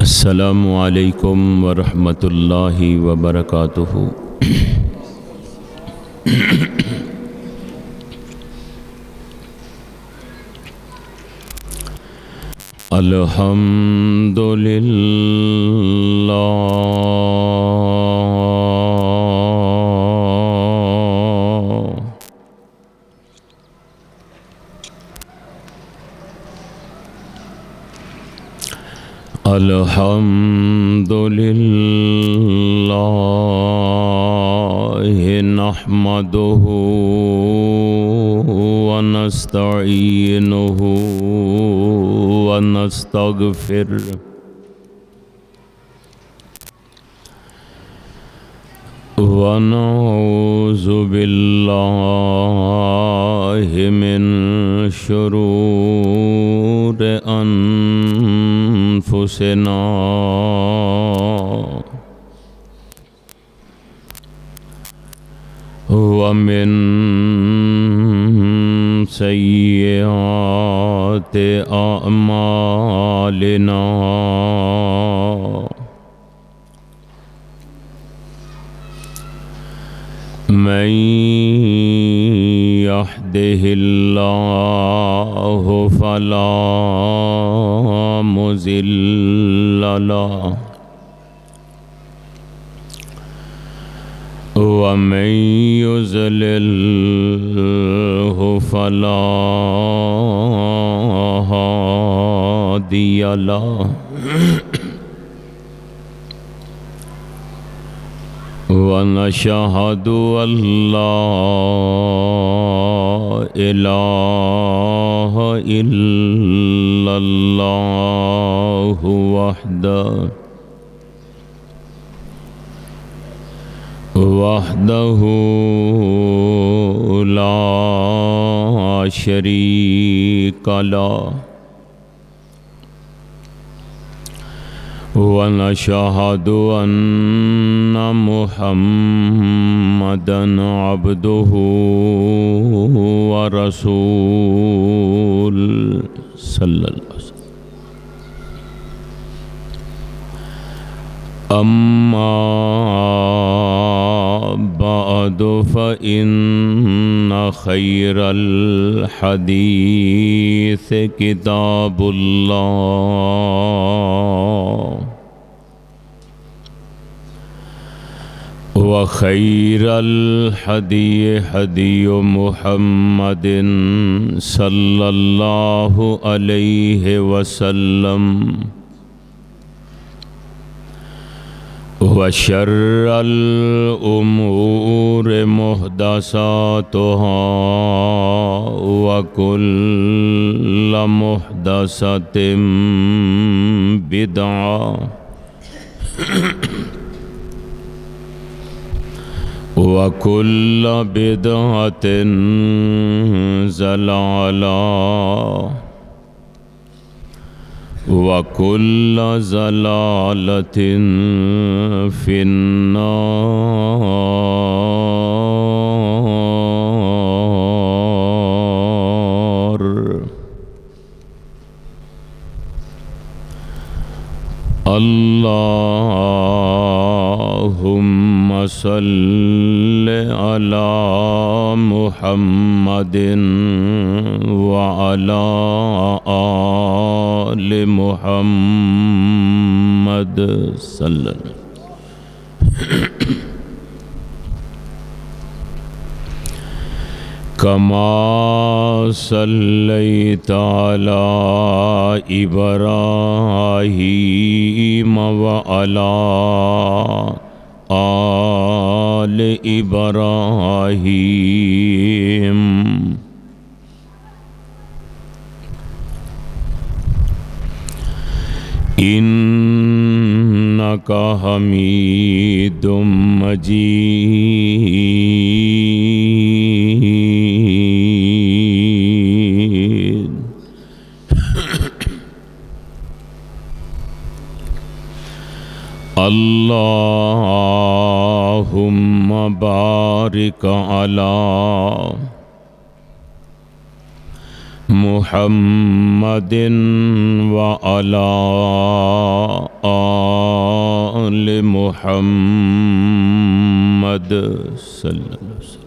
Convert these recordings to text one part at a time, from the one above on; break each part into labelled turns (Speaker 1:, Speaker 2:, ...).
Speaker 1: अस्सलामु अलैकुम वरहमतुल्लाहि वबरकातुहु। अल्हम्दुलिल्लाह अल्हम्दुलिल्लाहि नहमदुहु व नस्तईनुहु व नस्तगफिरुह व नऊज़ु बिल्लाहि मिन शुरूरि अनफुसिना व मिन सय्यिआति अअमालिना। मन यहदिहिल्लाहु फला मुज़िल्ल लहु व मन युज़लिल्हु फला हादिय लहु। वनशहदु अल्ला इलाहा इल्लल्लाहु वहदहु ला शरीक लहु वनशहदु अन्न मुहम्मदन अब्दुहु व रसूलुहु सल्लल्लाहु अलैहि वसल्लम। अम्मा बअदु फ़इन्न खैरल हदीस किताबुल्लाह व खैरल हदी हदी मुहम्मदिन सल्लल्लाहु अलैहि वसल्लम व शर्रल उमूर मुहदसातुहा व कुल्ल मुहदसतिम बिदअ व कुल्ल बिदअतिन ज़लाला व कुल्ल ज़लालतिन फिन्नार। अल्लाहुम्मा सल्लि अला मुहम्मदिन व अला आलि मुहम्मद सल्लल्लाहु। कमा सल्लैता अला इब्राहीम व अला आलि इब्राहीम इन्नका हमीदुम मजीद। अल्लाहुम्मा बारिक अला मुहम्मदिन व अला आल मुहम्मद सल्लल्लाहु अलैहि वसल्लम।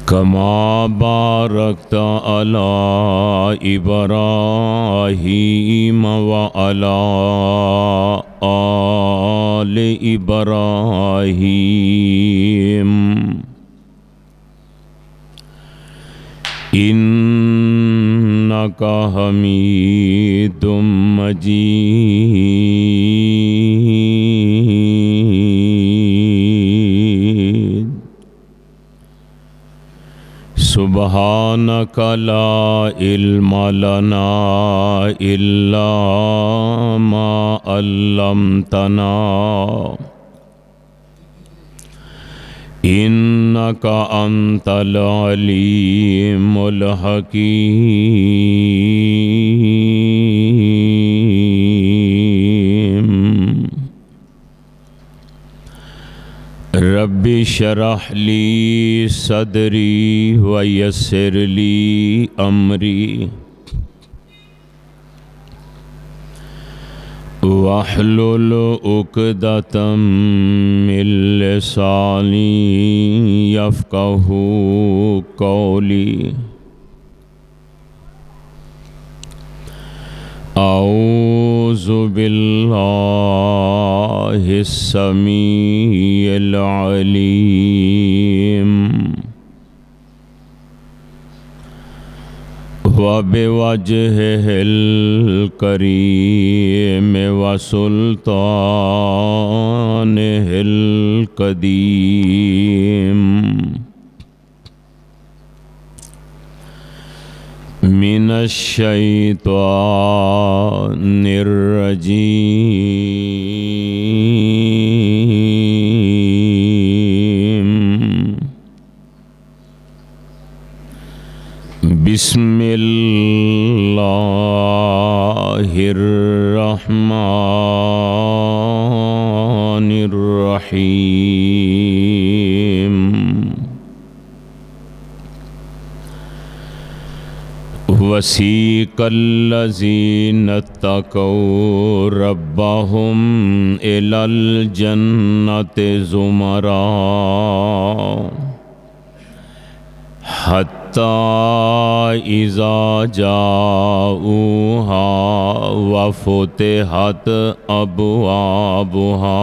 Speaker 1: कमा बारकता अला इब्राहीम व अला आल इब्राहीम इन्नका हमीदुम मजीद। सुब्हानका ला इल्म लना इल्ला मा अल्लमतना इन्नका अंतल अलीमुल हकीम। रब्बि शरह ली सदरी व यस्सिर ली अमरी वहलुल उक़दतम मिन लिसानी यफ़क़हू क़ौली। औज़ु बिल्लाहिस समीइल अलीम व बिवजहिल करीम व सुल्तानिहिल कदीम मिनश्शैतानिर रजीम। बिस्मिल्लाहिर रहमानिर रहीम। वसीक़ल्लज़ीना तक़ौ रब्बहुम इलल जन्नति ज़ुमरा हत्ता इज़ा जाऊहा व फ़ुतिहत अबवाबुहा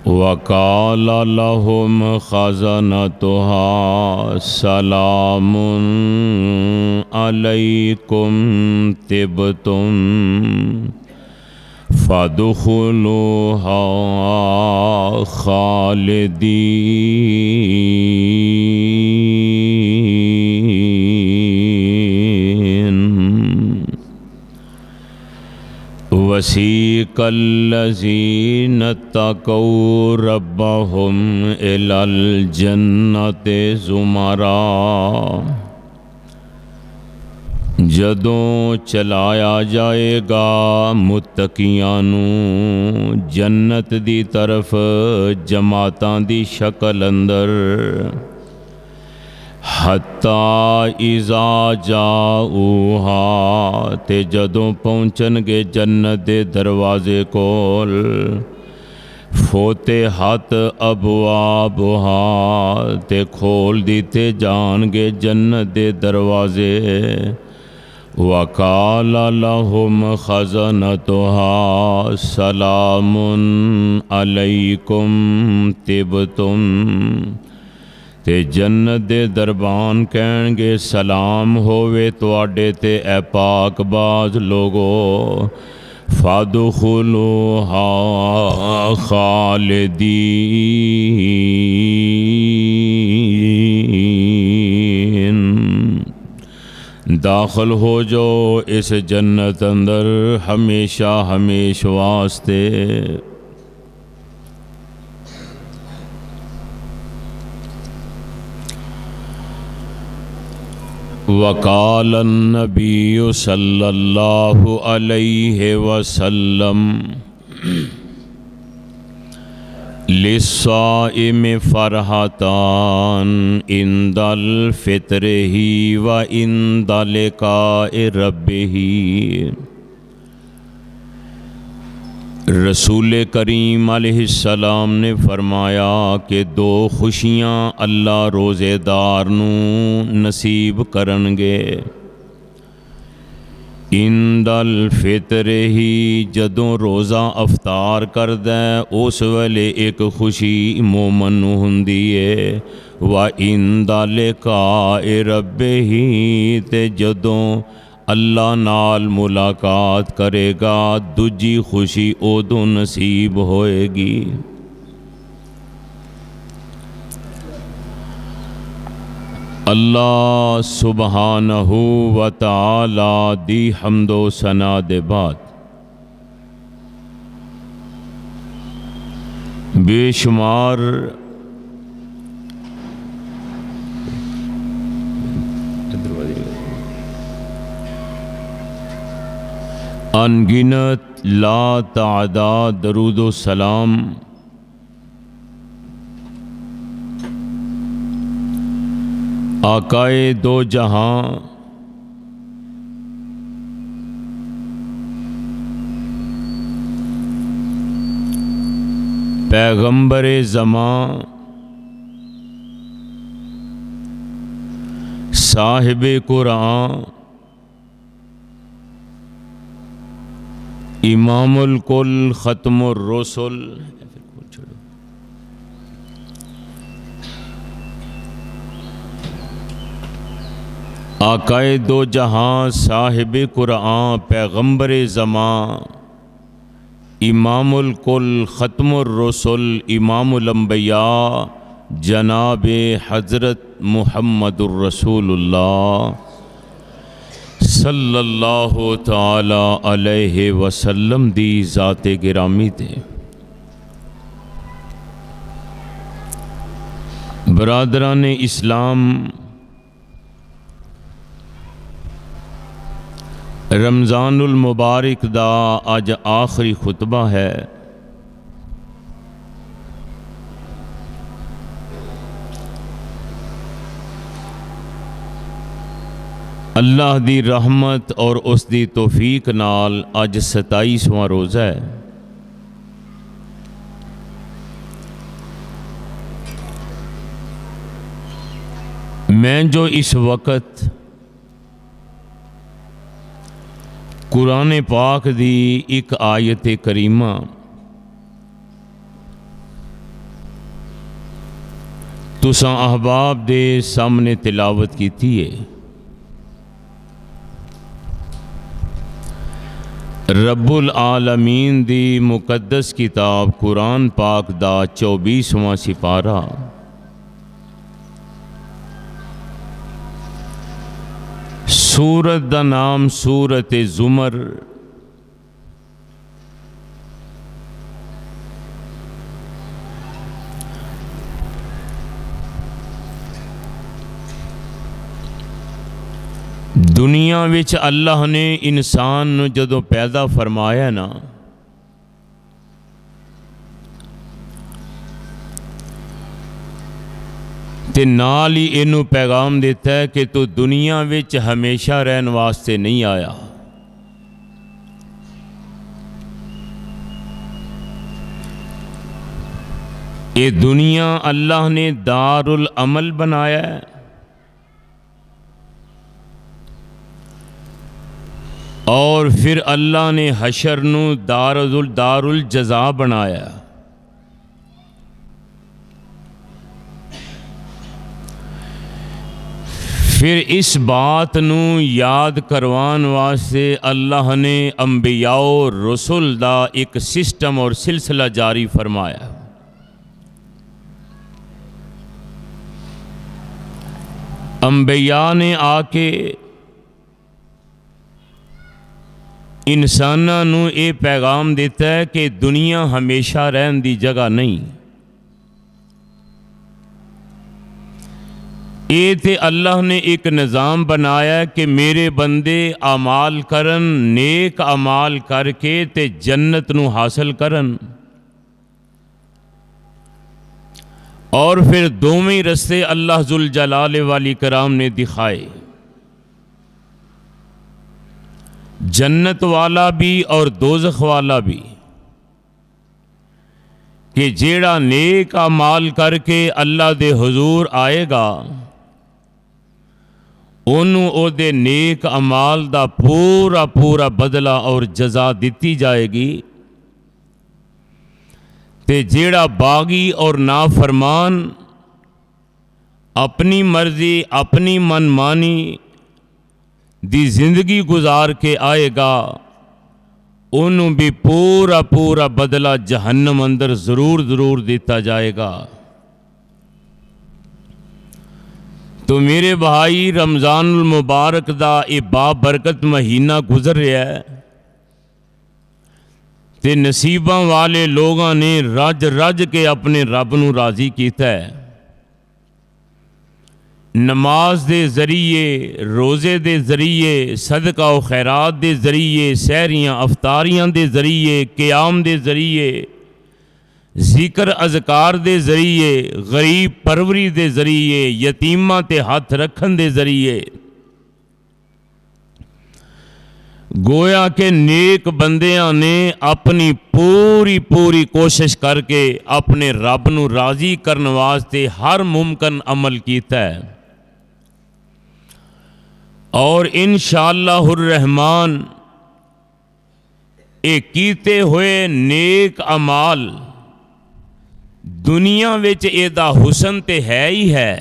Speaker 1: वक़ाल लहुम ख़ज़नतुहा सलामुन अलैकुम तिब्तुम फ़दख़ुलूहा ख़ालिदीन। वसीक़ल्लज़ीना तक़ौ रब्बहुम इलल जन्नति ज़ुमरा। जदों चलाया जाएगा मुत्तकियां नूं जन्नत दी तरफ जमातां दी शक्ल अंदर। हत्ता इज़ा जाऊहा ते जदों पहुँचणगे जन्नत दे दरवाजे कोल। फ़ुतिहत अबवाबुहा ते खोल दिते जाणगे जन्नत दे दरवाजे। वक़ाल लहुम ख़ज़नतुहा सलामुन अलैकुम तिब्तुम ते जन्नत दे दरबान कहणगे सलाम होवे तुहाडे ते ऐ पाकबाज लोगो। फ़दख़ुलूहा ख़ालिदीन। दाखिल हो जाओ इस जन्नत अंदर हमेशा हमेश वास्ते। वक़ाल नबी सल्लल्लाहु अलैहि वसल्लम लिस्साइम फ़रहतान इंदल फ़ित्रही व इंदल लिक़ाए रब्बिही। रसूल करीम अलैहिस्सलाम ने फरमाया कि दो खुशियाँ अल्लाह रोज़ेदार नूं नसीब करनगे। इंदल फितर ही जदों रोज़ा अफतार करदा उस वेले एक खुशी मोमन नूं हुंदी है। व इंदल लिक़ाए रब्बिही ते जदों अल्लाह नाल मुलाकात करेगा दूजी खुशी उदों नसीब होएगी। अल्लाह सुबहानहू व तआला दी हम्दो सना दे बाद बेशुमार अनगिनत ला तादाद दरूदो सलाम आकाए दो जहां पैगंबरे ज़मां साहिबे कुरान इमामुल कुल ख़त्मुर रसूल आकाए दो जहां साहिब कुरान पैगंबर ज़मां इमामुल कुल ख़त्मुर रसूल इमामुल अंबिया जनाब हज़रत मुहम्मदुर रसूलुल्लाह सल्लल्लाहु ताला अलैहि वसल्लम दी ज़ाते गिरामी ते बरादरान इस्लाम रमज़ानुल मुबारक दा अज आखिरी खुतबा है। अल्लाह दी रहमत और उस दी तौफीक नाल अज 27वां रोज़ा है। मैं जो इस वक़्त कुरान पाक दी एक आयत करीमा तुसां अहबाब दे सामने तिलावत कीती है। रब्बुल आलमीन दी मुकद्दस किताब कुरान पाक दा 24वां सिपारा सूरत दा नाम सूरत ज़ुमर। दुनिया विच अल्लाह ने इंसान नूं जदों पैदा फरमाया ना ते नाल ही इनू पैगाम देता है कि तू दुनिया विच हमेशा रहन वास्ते नहीं आया। ये दुनिया अल्लाह ने दारुल अमल बनाया है और फिर अल्लाह ने हशर नू दारुल जज़ा बनाया। फिर इस बात नू याद करवान वास्ते अल्लाह ने अंबिया और रसूल दा एक सिस्टम और सिलसिला जारी फरमाया। अंबिया ने आके इंसानां नू ये पैगाम देता है कि दुनिया हमेशा रहन दी जगह नहीं। ये ते अल्लाह ने एक निज़ाम बनाया कि मेरे बंदे अमाल करन, नेक अमाल करके ते जन्नत नू हासिल करन। और फिर दोवें रस्ते अल्लाह जुल जलाल वाली कराम ने दिखाए, जन्नत वाला भी और दोज़ख वाला भी, कि जेड़ा नेक अमाल करके अल्लाह दे हुजूर आएगा ओनू ओदे नेक अमाल दा पूरा पूरा बदला और जजा दिती जाएगी, ते जेड़ा बागी और नाफरमान अपनी मर्जी अपनी मनमानी दी जिंदगी गुजार के आएगा ओनू भी पूरा पूरा बदला जहन्नम अंदर ज़रूर ज़रूर दिता जाएगा। तो मेरे भाई रमज़ानुल मुबारक दा ये बाबरकत महीना गुजर रहा है, ते नसीबां वाले लोगों ने रज रज के अपने रब नू राज़ी किया है। नमाज दे ज़रिए, रोज़े दे ज़रिए, सदका व खैरात दे ज़रिए, सहरियाँ अफ्तारियाँ दे ज़रिए, क़याम दे ज़रिए, ज़िक्र अज़कार दे ज़रिए, गरीब परवरी दे ज़रिए, यतीमां ते हथ रखन दे ज़रिए, गोया के नेक बंदियां ने अपनी पूरी पूरी कोशिश करके अपने रब नू राज़ी करने वास्ते हर मुमकिन अमल किया है। और इंशाअल्लाहुर रहमान ये कीते हुए नेक अमाल दुनिया विच एदा हुसन ते है ही है,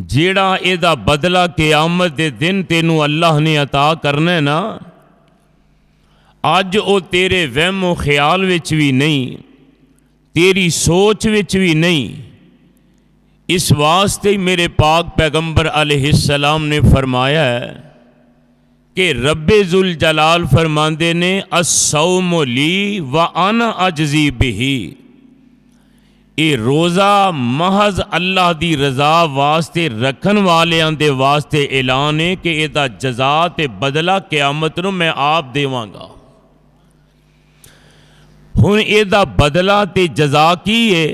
Speaker 1: जेड़ा एदा बदला क़यामत दे दिन तेनू अल्लाह ने अता करना है ना, अज वो तेरे वहमो ख्याल विच भी नहीं, तेरी सोच विच भी नहीं। इस वास्ते ही मेरे पाक पैगंबर अलैहिस्सलाम ने फरमाया है कि रब्बे जुल जलाल फरमांदे ने अस्सौमु ली व अना अजज़ी बिही, ये रोज़ा महज अल्लाह दी रज़ा वास्ते रखन वालियां दे वास्ते ऐलान है कि इहदा जज़ा ते बदला क़यामत नूं मैं आप देवांगा। हुण इहदा बदला ते जज़ा की है?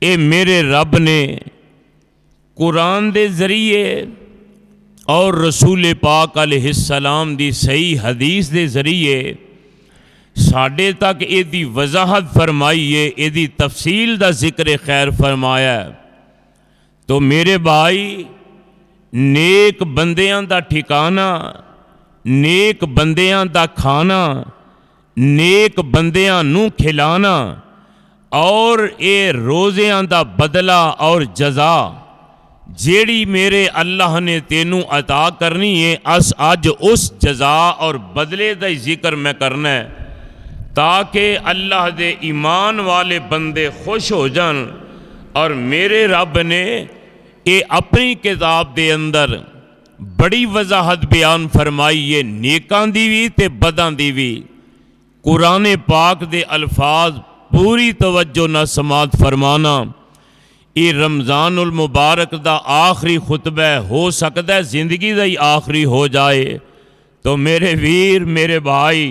Speaker 1: ये मेरे रब ने कुरान दे ज़रिए और रसूल पाक अलैहिस्सलाम दी सही हदीस दे ज़रिए साढ़े तक इहदी वजाहत फरमाई है, इहदी तफसील दा जिक्र खैर फरमाया। तो मेरे भाई नेक बंदियां दा ठिकाना, नेक बंदियां दा खाना, नेक बंदियां नू खिलाना और ये रोज़ियां दा बदला और जज़ा जेड़ी मेरे अल्लाह ने तेनू अता करनी है, अस अज उस जज़ा और बदले दा जिक्र मैं करना है, ताकि अल्लाह दे ईमान वाले बंदे खुश हो जान। और मेरे रब ने ये अपनी किताब दे अंदर बड़ी वजाहत बयान फरमाई है, नेकां दी भी ते बदां दी भी। कुरान पाक दे अल्फाज पूरी तवज्जो न समात फरमाना। ये रमज़ानुल मुबारक दा आखिरी खुतबा हो सकता है ज़िंदगी दा ही आखिरी हो जाए, तो मेरे वीर मेरे भाई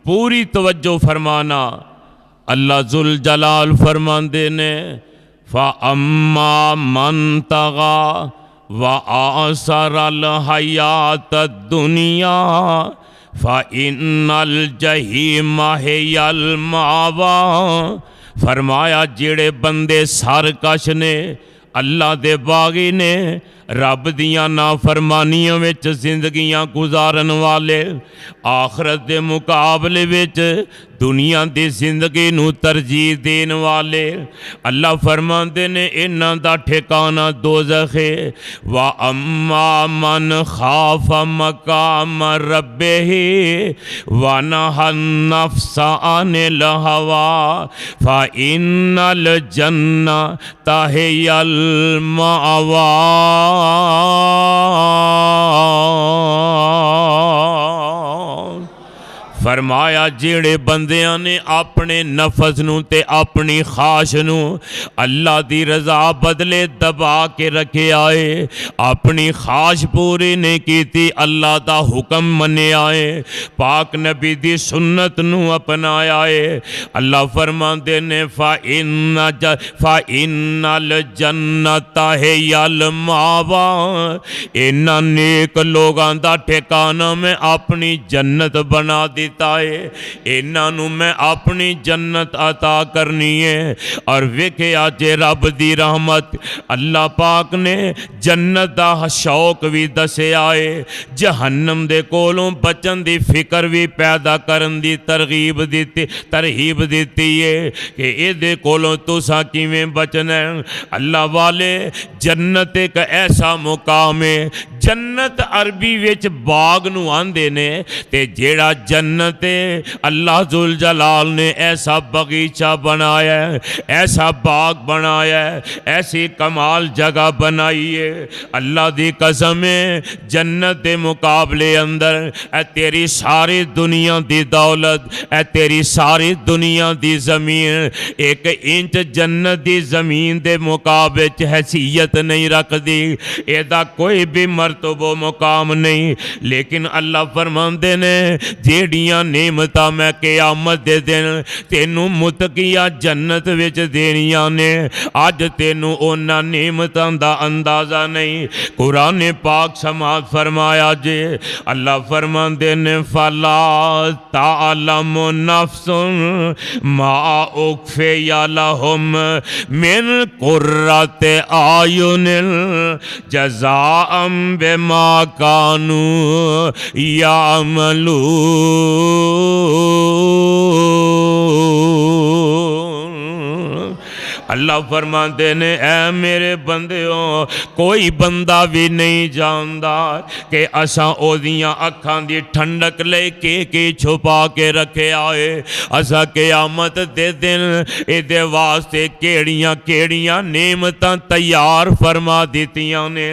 Speaker 1: पूरी तवज्जो फरमाना। अल्लाह जुल जलाल फरमांदे ने फ़अम्मा मन तग़ा व आसरल हयात दुनिया फ़इन्नल जहीम हियल मावा। फरमाया जेड़े बंदे सरकश ने, अल्लाह दे बागी ने, रब दियां नाफरमानियां विच जिंदगियां गुजारन वाले, आखरत दे मुकाबले विच दुनिया दी जिंदगी नू तरजीह देन वाले, अल्लाह फरमांदे ने इन्हां दा ठिकाना दोज़ख है। वा अम्मा मन खाफ मकाम रब्बिही व नहा नफ्सा अनिल हवा फ़इन्नल जन्नता हियल मावा। फरमाया जेड़े बंदियां ने अपने नफस नूं ते अपनी ख्वाहिश नूं अल्लाह दी रज़ा बदले दबा के रखे आए, अपनी ख्वाहिश पूरी नहीं कीती, अल्लाह दा हुक्म मन्निया है, पाक नबी दी सुन्नत नूं अपनाया है। अल्लाह फरमांदे ने फा इन्नल जन्नत है यल मावा, इन्हां नेक लोगां दा ठिकाना मैं अपनी जन्नत बना दिता है, इन्हां नूं मैं अपनी जन्नत अता करनी है। और वेखिया जे रब दी रहमत अल्लाह पाक ने जन्नत दा शौक भी दसिया है, जहन्नम दे कोलों बचन दी फिक्र भी पैदा करन दी तरहीब दिती है कि इहदे कोलों तुसां किवें बचना है। अल्लाह वाले जन्नत एक ऐसा मुकाम है, जन्नत अरबी विच बाग नूं आंदे ने, ते जेड़ा जन्नत है अल्लाह जुल जलाल ने ऐसा बगीचा बनाया है, ऐसा बाग बनाया है, ऐसी कमाल जगह बनाई है। अल्लाह दी कसम है जन्नत के मुकाबले अंदर ए तेरी सारी दुनिया दी दौलत, ए तेरी सारी दुनिया दी जमीन एक इंच जन्नत दी जमीन के मुकाबले च हैसियत नहीं रखती, एदा कोई भी मरतबो मुकाम नहीं। लेकिन अल्लाह फरमांदे ने जेड़ियां नेमतां मैं क़यामत दे दिन तेनू मुतकिया जन्नत विच देनियां ने, अज तेनू उन्हां नेमतां दा अंदाज़ा नहीं। कुरान पाक समात फरमाया जे अल्लाह फरमांदे ने फला ताअलमु नफ्सुन मा उख्फिया लहुम मिन कुर्रति आयुनिन जज़ाअम बिमा कानू यामलून। अल्लाह फरमाते ने ऐ मेरे बंदियों, कोई बंदा भी नहीं जानता कि असां ओदियां अखां दी ठंडक ले छुपा के रखे आए, असां क़यामत दे दिन इहदे वास्ते केड़ियां केड़ियां नेमतां तैयार फरमा दित्तियां ने।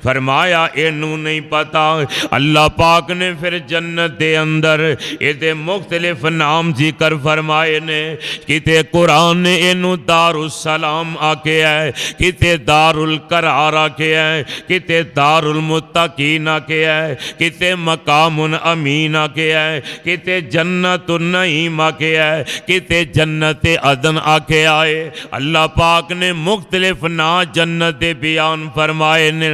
Speaker 1: फरमाया इनू नहीं पता। अल्लाह पाक ने फिर जन्नत दे अंदर इहदे मुख्तलिफ नाम जिक्र फरमाए ने, किते कुरान ने इनू दारुस सलाम आके है, किते दारुल करार आके है, किते दारुल मुत्तकीन आके है, किते मकामुन अमीन आके है, किते जन्नतुन नईम आके है, किते जन्नत अदन आके आए। अल्लाह पाक ने मुख्तलिफ ना जन्नत दे बयान फरमाए ने।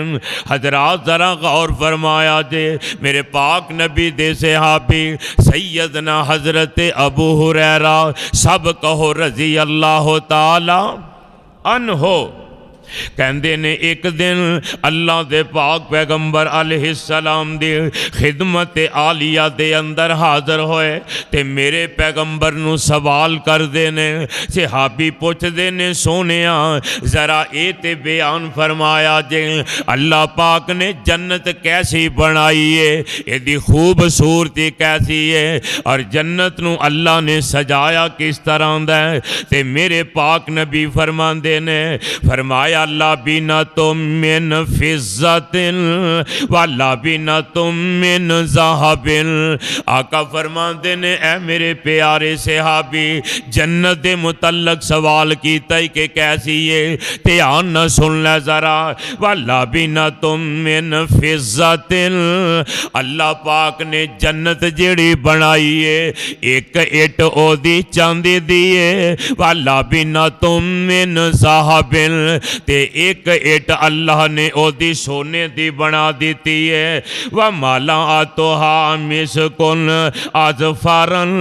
Speaker 1: हजरात जरा गौर फरमाया जे मेरे पाक नबी दे सहाबी सैयदना हजरत अबू हुरैरा सब कहो रजी अल्लाह ताला अनहो, कहते ने एक दिन अल्लाह दे पाक पैगंबर अलैहिस्सलाम दी खिदमत आलिया दे अंदर हाज़र होए ते मेरे पैगंबर नू सवाल करते ने। सहाबी पूछते ने सोनिया जरा ये ते बयान फरमाया जे अल्लाह पाक ने जन्नत कैसी बनाई है, यदी खूबसूरती कैसी है और जन्नत नू अल्लाह ने सजाया किस तरह दा है। ते मेरे पाक नबी फरमाते ने फरमाया अल्लाह बिना तुम मिन फिज़्ज़तिन वाला बिना तुम मिन ज़हाबिन। आका फरमाते ने ऐ मेरे प्यारे सहाबी जन्नत दे मुतल्लक सवाल कीता कि कैसी है, ध्यान न सुन ले जरा। वाला बिना तुम मिन फिज़्ज़तिन, अल्लाह पाक ने जन्नत जेड़ी बनाई है एक इट ओदी चांदी दी है। वाला बिना तुम मिन ज़हाबिन, ते एक इट अल्लाह ने ओदी सोने दी बना दी है। वह माला आतोहा मिसकुन अज़फरन,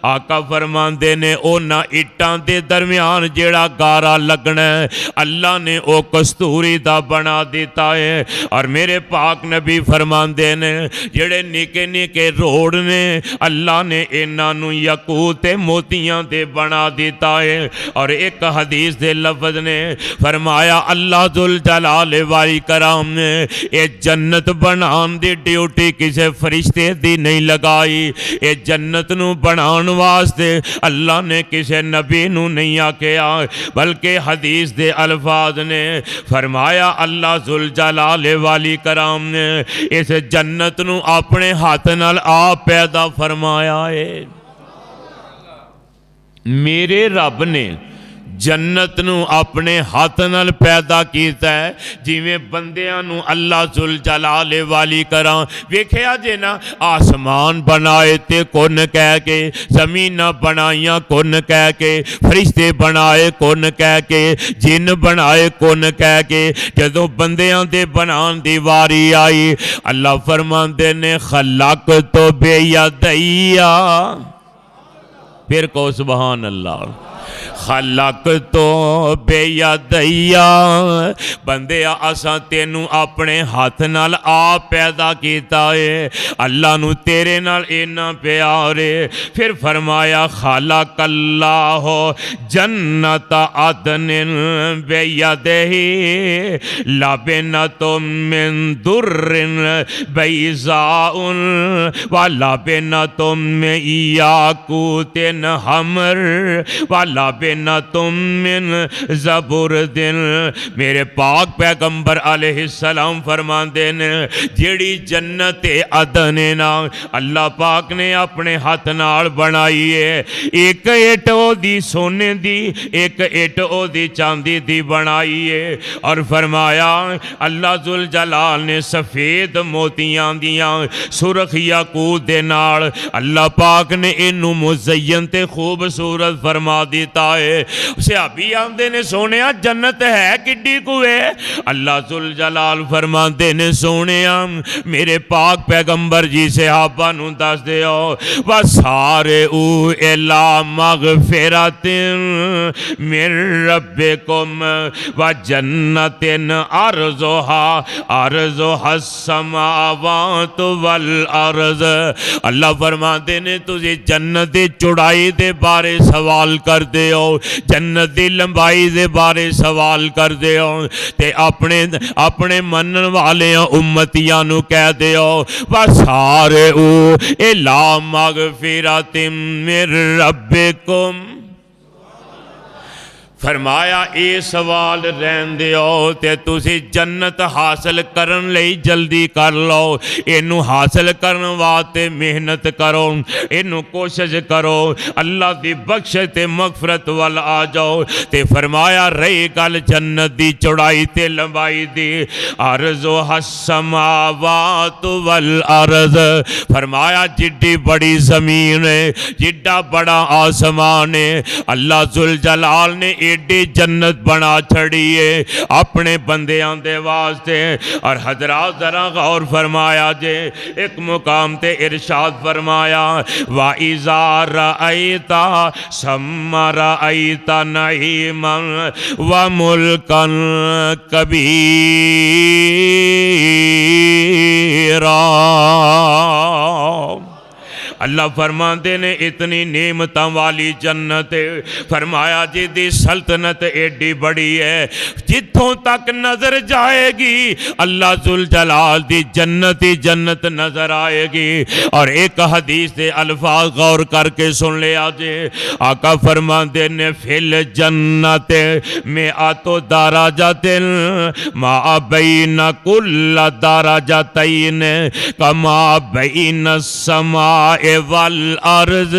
Speaker 1: आका फरमांदे ने उन्हां इटां दे दरम्यान जेड़ा गारा लगना है अल्लाह ने ओ कस्तूरी दा बना दिता है। और मेरे पाक नबी फरमांदे ने जेड़े निके निके रोड ने अल्लाह ने इन्हां नूं यकूत ते मोतियां दे बना दिता है। और एक हदीस दे लफ्ज़ ने फरमा फरमाया अल्लाह जुल जलाल वाली कराम ने ये जन्नत बनाने दी ड्यूटी किसी फरिश्ते दी नहीं लगाई। ये जन्नत नू बनाने वास्ते अल्लाह ने किसी नबी नू नहीं आख्या, बल्कि हदीस दे अल्फाज ने फरमाया अल्लाह जुल जलाल वाली कराम ने इस जन्नत नू अपने हाथ नाल आप पैदा फरमाया है। मेरे रब ने जन्नत नू अपने हाथ नाल पैदा कीता है, जिवें बंदियां नू अल्लाह जुल जलाल वाली करा वेखिया जे ना, आसमान बनाए ते कुन कह के, जमीनां बनाइयां कुन कह के, फरिश्ते बनाए कुन कह के, जिन बनाए कुन कह के, जदों बंदियां दे बनान दी वारी आई अल्लाह फरमांदे ने खलक तो बेयदैया, फिर को सुभान अल्लाह, खलक तो बेयदैया, बंदिया असां तेनू अपने हाथ नाल आप पैदा कीता है। अल्लाह नू तेरे नाल इन्ना प्यार है। फिर फरमाया खलक अल्लाह जन्नत अदनिन बेयदैहि लबिनतुम मिन दुर्रिन बैज़ाउन व लबिनतुम मिन याकूतिन हमर व लबिनतुम मिन ज़बुरदिन। मेरे पाक पैगंबर अलैहिस्सलाम फरमाते ने जेड़ी जन्नत अदन है ना अल्लाह पाक ने अपने हाथ नाल बनाई है। एक इट ओदी सोने दी, एक इट ओदी चांदी दी बनाई है। और फरमाया अल्लाह जुल जलाल ने सफ़ेद मोतियां दियां सुरख याकूत दे नाल अल्लाह पाक ने इनू मुज़य्यन ते खूबसूरत फरमा दिता है। सहाबी आंदे ने सोने जन्नत है किड्डी कुए? अल्लाह जुल जलाल फरमाते ने सोने मेरे पाक पैगंबर जी सहाबा नू दस दिओ व सारे ऊ इला मगफिरतिन मिन रब्बिकुम व जन्नतिन अर्ज़ुहा समावात वल अर्ज़। अल्लाह फरमाते ने तुझे जन्नत दी चौड़ाई दे बारे सवाल कर दे हो, जन्नत दी लंबाई दे बारे सवाल कर दे हो, ते अपने अपने मनन वाले उम्मतियां नू कह दे हो व सारे ऊ इला मगफिरतिम मिन रब्बिकुम। फरमाया ये सवाल रहन दिओ ते तुसी जन्नत हासिल करन लई जल्दी कर लो। इनू हासिल करन वास्ते मेहनत करो, इनू कोशिश करो, अल्लाह दी बख्शिश ते मगफरत वाल आ जाओ। ते फरमाया रही गल जन्नत दी चौड़ाई ते लंबाई दी, अर्ज़ुहा समावात वल अर्ज़। फरमाया जिड्डी बड़ी जमीन है, जिड्डा बड़ा आसमान है, अल्लाह जुल जलाल ने एडी जन्नत बना छड़ी है अपने बंदियां दे वास्ते। और हजरात जरा गौर फरमाया जे एक मुकाम ते इरशाद फरमाया वा इज़ा रअयता सम्मा रअयता नईमन व मुल्कन कबीरा। अल्लाह फरमाते ने इतनी नेमतां वाली जन्नत, फरमाया जिदी सल्तनत एडी बड़ी है जिथों तक नजर जाएगी अल्लाह जुल जलाल दी जन्नत ही जन्नत नजर आएगी। और एक हदीस के अल्फाज गौर करके सुन लिया जे, आका फरमाते ने फिल जन्नत में आतो दराजातिन मा बैन कुल्ल दराजातैन कमा बैन समा वल अर्ज़।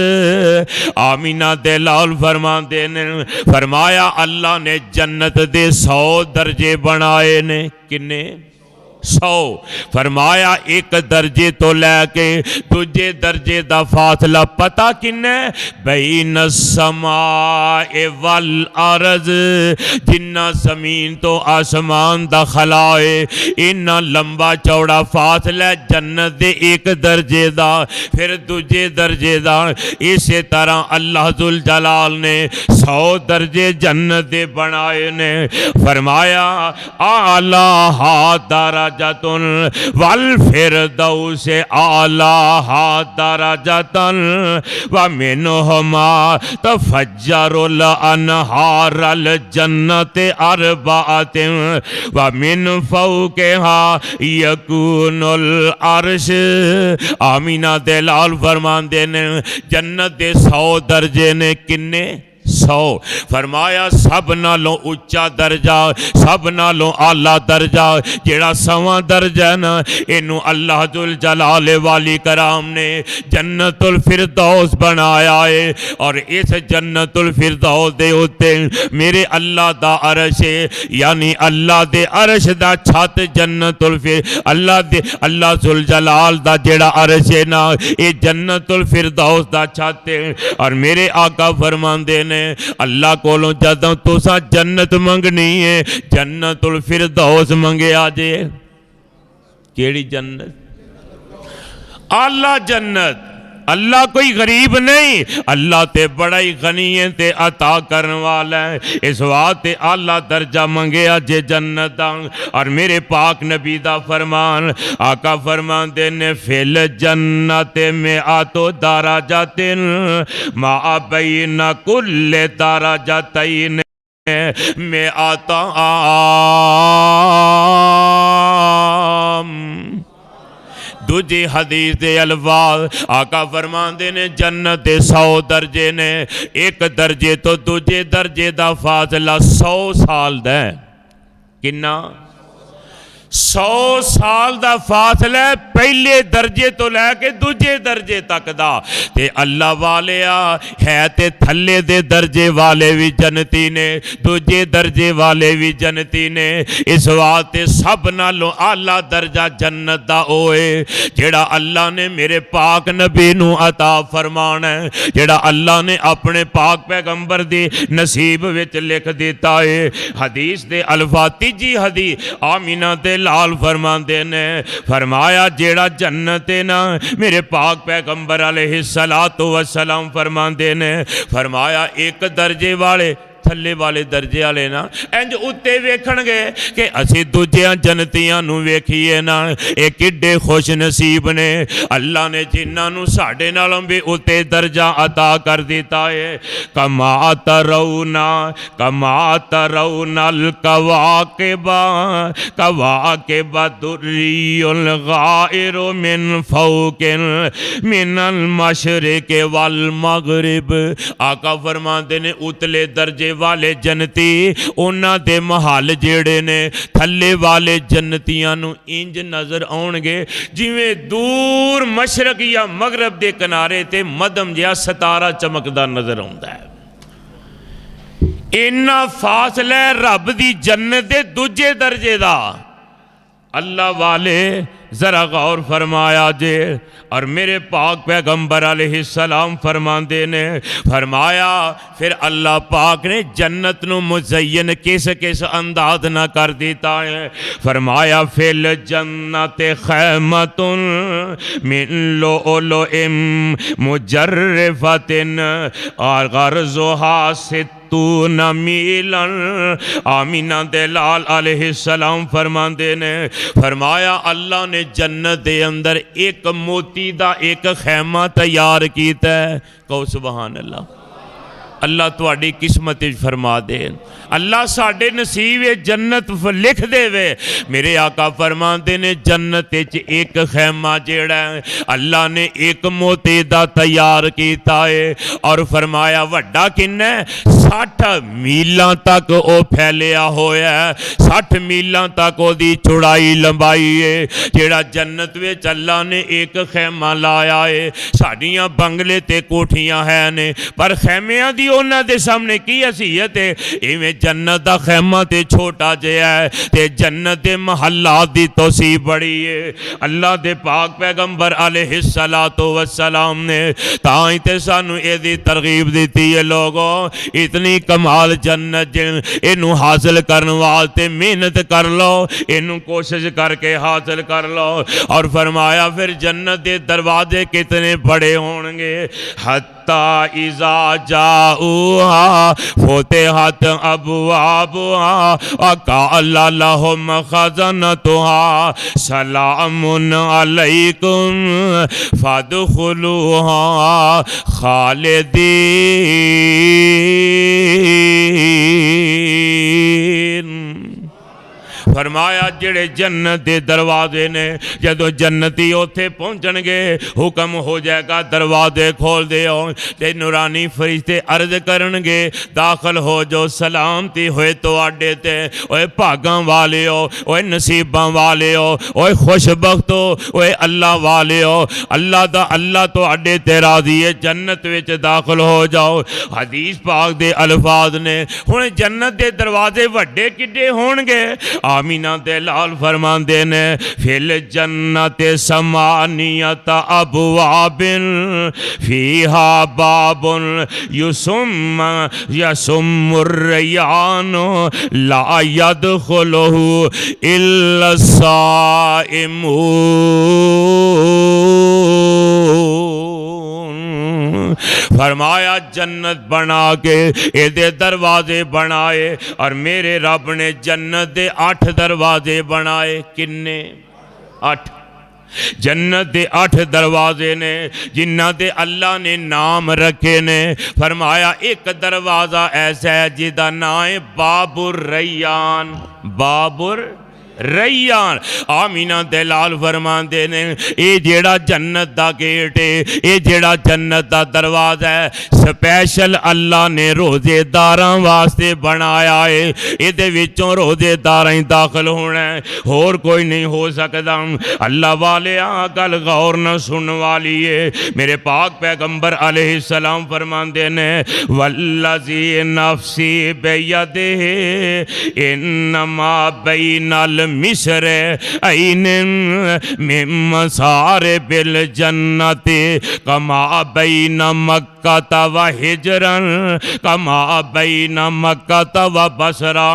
Speaker 1: आमीना दे लाल फरमाते ने फरमाया अल्लाह ने जन्नत दे 100 दर्जे बनाए ने। किन्ने? 100। फरमाया एक दर्जे तो लैके दूजे दर्जे दा फासला पता किन्ने? बैन समाए वल अर्ज़। जिन्ना जमीन तो आसमान दा खला है इन्ना लंबा चौड़ा फासला जन्नत दे एक दर्जे दा, फिर दूजे दर्जे दा। इसी तरह अल्लाह जुल जलाल ने 100 दर्जे जन्नत दे बनाए ने। फरमाया आला हा दारा दराजतुन वल फिरदौस आला दराजतन व मिनहुमा तफज्जरुल अनहारल जन्नत अरबातिन व मिन फौकिहा यकूनुल अर्श। आमीना दे लाल फरमांदे ने जन्नत दे 100 दर्जे ने, किन्ने 100। फरमाया सब नालों उच्चा दर्जा, सब नालों आला दर्जा जेड़ा 100वां दर्जा ना, इनू अल्लाह जुल जलाल वाली कराम ने जन्नतुल फिरदौस बनाया है। और इस जन्नतुल फिरदौस दे उत्ते मेरे अल्लाह दा अरश है, यानी अल्लाह दे अरश दा छत जन्नतुल फिर अल्लाह जुल जलाल दा जेड़ा अरश है ना, ये जन्नतुल फिरदौस दा छत है। और मेरे आका फरमांदे ने अल्लाह कोलों जदों तुसा जन्नत मंगनी है, जन्नतुल फिरदौस मंगया जे। केड़ी जन्नत? आला जन्नत। अल्लाह कोई गरीब नहीं, अल्लाह ते बड़ा ही गनी है ते अता करने वाला है। इस वास्ते आला दर्जा मंगया जे जन्नत दा। और मेरे पाक नबी दा फरमान, आका फरमांदे ने फिल जन्नत में आतो दराजातिन मा बैना कुल्ले दराजातैन में आता दूजी हदीस दे अल्फाज आका फरमांदे ने जन्नत दे 100 दर्जे ने, एक दर्जे तो दूजे दर्जे दा फासला 100 साल दा। किन्ना? 100 साल दा फासला पहले दर्जे तो लैके दूजे दर्जे तक दा। ते अल्लाह वालिया है ते थल्ले दे दर्जे वाले भी जन्नती ने, दूजे दर्जे वाले भी जन्नती ने। इस वास्ते सब नालों आला दर्जा जन्नत दा होए जेड़ा अल्लाह ने मेरे पाक नबी नू अता फरमाना है, जेड़ा अल्लाह ने अपने पाक पैगंबर दी नसीब विच लिख दिता है। हदीस दे अल्फाज तीजी हदीस आमीना ते लाल फरमांदे ने, फरमाया जेड़ा जन्नत है ना, मेरे पाक पैगंबर अलैहिस्सलातु वस्सलाम फरमांदे ने, फरमाया एक दर्जे वाले थल्ले वाले दर्जे वाले ना इंज उत्ते वेखणगे कि असी दूजियां जन्नतियां नू वेखीए ना, ये किड्डे खुश नसीब ने। अल्लाह ने जिन्हां नू साडे नालों भी उत्ते दर्जा अता कर दिता है। कमा तरौनल कवाकिबा कवाकिबा दुर्रियुल गाइरु मिन फौकिन मिनल मशरिक वल मगरिब। आका फरमाते ने उतले दर्जे वाले जन्नती उन्हां दे महल जेड़े ने थल्ले वाले जन्नतियां नू इंज नज़र आउणगे जिवें दूर मशरक या मगरब दे किनारे ते मध्यम जिहा सितारा चमकदा नज़र आउंदा है। इन्ना फासला रब दी जन्नत दे दूजे दर्जे दा। अल्लाह वाले जरा गौर फरमाया जे। और मेरे पाक पैगंबर अलैहिस्सलाम फरमांदे ने, फरमाया फिर अल्लाह पाक ने जन्नत नू मुज़य्यन किस किस अंदाज ना कर दिता है। फरमाया फिल जन्नत खैमतुन मिन लुअलुइन मुजर्रफतिन और गर्जुहा तू न मीलन। आमीना दे लाल अलैहिस्सलाम फरमांदे ने, फरमाया अल्लाह ने जन्नत दे अंदर एक मोती दा एक खैमा तैयार कीता है। कहो सुभान अल्लाह। अल्लाह तुहाडी किस्मत फरमा दे, अल्लाह साडे नसीब जन्नत लिख देवे। मेरे आका फरमाते ने जन्नत एक खैमा जेड़ा अल्लाह ने एक मोती दा तैयार किया है और फरमाया वड्डा किन्ना 60 मीलों तक वो फैलिया होया है। 60 मीलों तक ओदी चौड़ाई लंबाई है जेड़ा जन्नत विच अल्लाह ने एक खैमा लाया है। साडियां बंगले ते कोठियां है ने पर खैमियां दी उन्हां दे सामने की हसीयत है। इवें जन्नत दा खैमा ते छोटा जिहा है ते जन्नत दे महल्लात दी तौसीफ बड़ी है। अल्लाह दे पाक पैगंबर अलैहिस्सलातु वस्सलाम ने ताई ते सानू इहदी तरगीब दी है। लोगों इतनी कमाल जन्नत इनू हासिल करने वास्ते मेहनत कर लो, इनू कोशिश करके हासिल कर लो। और फरमाया फिर जन्नत के दरवाजे कितने बड़े होंगे। हत्ता इज़ा जाऊहा फुतिहत अबवाबुहा व क़ाल लहुम खज़नतुहा सलामुन अलैकुम फदखुलूहा खालिदीन। फरमाया जेड़े जन्नत के दरवाजे ने जदों जन्नती उत्थे पहुंचणगे हुक्म हो जाएगा दरवाजे खोल दिओ ते नूरानी फरिश्ते अर्ज करनगे दाखिल हो जो सलामती होए तुहाडे ते ओए भागां वालिओ ओए नसीबां वालिओ ओए खुशबख्तो ओए अल्लाह वालिओ अल्लाह तुहाडे ते राज़ी है जन्नत विच दाखिल हो जाओ। हदीस पाक दे अल्फाज ने हुण जन्नत के दरवाजे वड्डे किड्डे होणगे। आमीना दे लाल फरमांदे ने फिल जन्नत समानियत अबवाबिन फीहा बाबुन यसुम्मुर रय्यान ला यदखुलुहु इल्ला साइमून। फरमाया जन्नत बना के एदे दरवाजे बनाए और मेरे रब ने जन्नत दे 8 दरवाजे बनाए। किन्ने? 8। जन्नत दे 8 दरवाजे ने जिन्हां दे अल्लाह ने नाम रखे ने। फरमाया एक दरवाज़ा ऐसा है जिदा नाम है बाबुर रैयान। बाबुर रैयान। आमीना दे लाल फरमांदे ने ये जेड़ा जन्नत दा गेट है ये जेड़ा जन्नत दा दरवाज़ा है स्पैशल अल्लाह ने रोजेदारां वास्ते बनाया है। इहदे विचों रोजेदारां ही दाखिल होना है होर कोई नहीं हो सकदा। अल्लाह वाले गल गौर न सुन वाली है। मेरे पाक पैगंबर अलैहिस्सलाम फरमांदे ने वल्लज़ी नफ्सी बियदिही इन्नमा बैनल मिस्र ऐन मसारे बिल जन्नति कमा बैन मक्का व हिजरन कमा बैन मक्का व बसरा।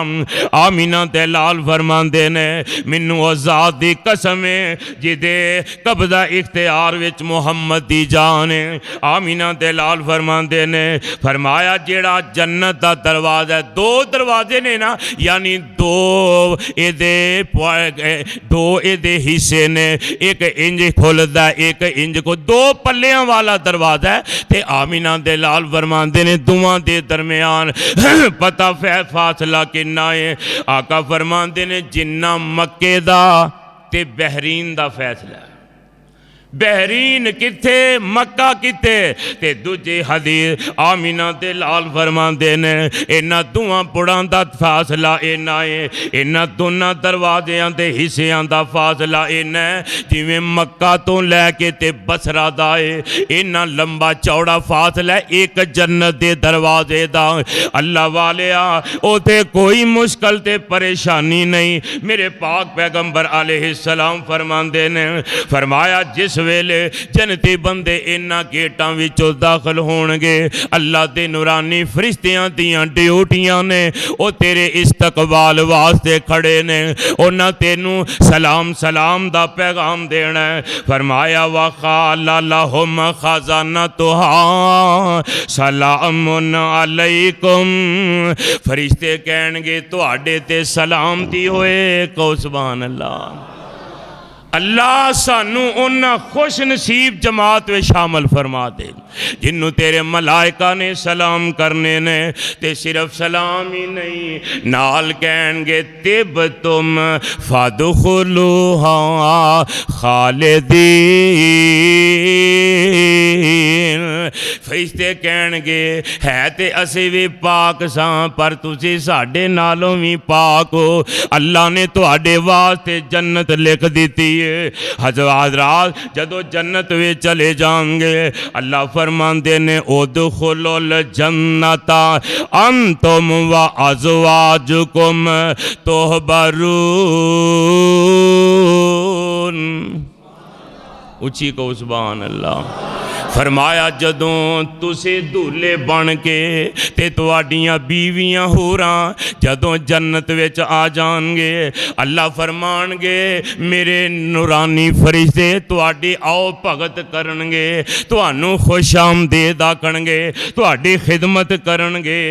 Speaker 1: आमीना ते लाल फरमांदे ने मैनू आज़ाद दी कसम है जिदे कब्जा इख्तियार विच मुहम्मद दी जान है। आमीना ते लाल फरमांदे ने फरमाया जेड़ा जन्नत दा दरवाज़ा है 2 दरवाजे ने ना यानी 2 एदे हिस्से ने एक इंज खुलदा एक इंज को 2 पल्लियां वाला दरवाजा है। ते आमीना दे लाल फरमांदे ने दुआं दे दरमियान पता फासला किन्ना है। आका फरमांदे ने जिन्ना मक्के दा ते बहरीन दा फैसला। बहरीन किथे मक्का किथे ते दूजे हदीस आमीना दे लाल फरमांदे ने इन्हां दुआं पुड़ां दा फासला इन्ना है इन्हां दोनां दरवाज़ियां दे हिस्सियां दा फासला इन्ना है जिवें मक्का तो लैके ते बसरा दा है। इन्ना लंबा चौड़ा फासला एक जन्नत दे दरवाजे दा। अल्लाह वालिया उथे कोई मुश्किल ते परेशानी नहीं। मेरे पाक पैगंबर अलैहिस्सलाम फरमांदे ने फरमाया जिस वेले जनती बंदे इन्हां गेटां विचों दाखिल होणगे अल्लाह दे नूरानी फरिश्तियां दियां ड्यूटियां ने ओ तेरे इस्तकबाल वास्ते खड़े ने। उन्हां तेनू सलाम सलाम दा पैगाम देना है। फरमाया वक़ाल लहुम खज़नतुहा सलामुन अलैकुम। फरिश्ते कहणगे तुहाडे ते सलामती होए। कहो सुभान अल्लाह। अल्लाह सानू उन्ना खुश नसीब जमात में शामिल फरमा दे जिन्हों तेरे मलाइका ने सलाम करने ने ते सिर्फ सलाम ही नहीं नाल कहणगे तिब तुम फदखुलूहा खालिदीन। फरिश्ते कहणगे है ते असी भी पाक सां पर तुसी साडे नालों भी पाक हो। अल्लाह ने तुहाडे वास्ते जन्नत लिख दी। हज़रात जदों जन्नत में चले जाएंगे अल्लाह फरमांदे ने उदखुलुल जन्नता अंतुम व अज़वाजुकुम तुहबरून। ऊंची को सुभान अल्लाह। फरमाया जदों तुसी दूल्हे बन के ते तुहाडियां बीवियां होरां जदों जन्नत विच आ जाणगे, अल्लाह फरमाणगे मेरे नूरानी फरिश्ते तुहाडी आओ भगत करनगे, तुहानू खुशामदीद आखणगे, तुहाडी खिदमत करनगे।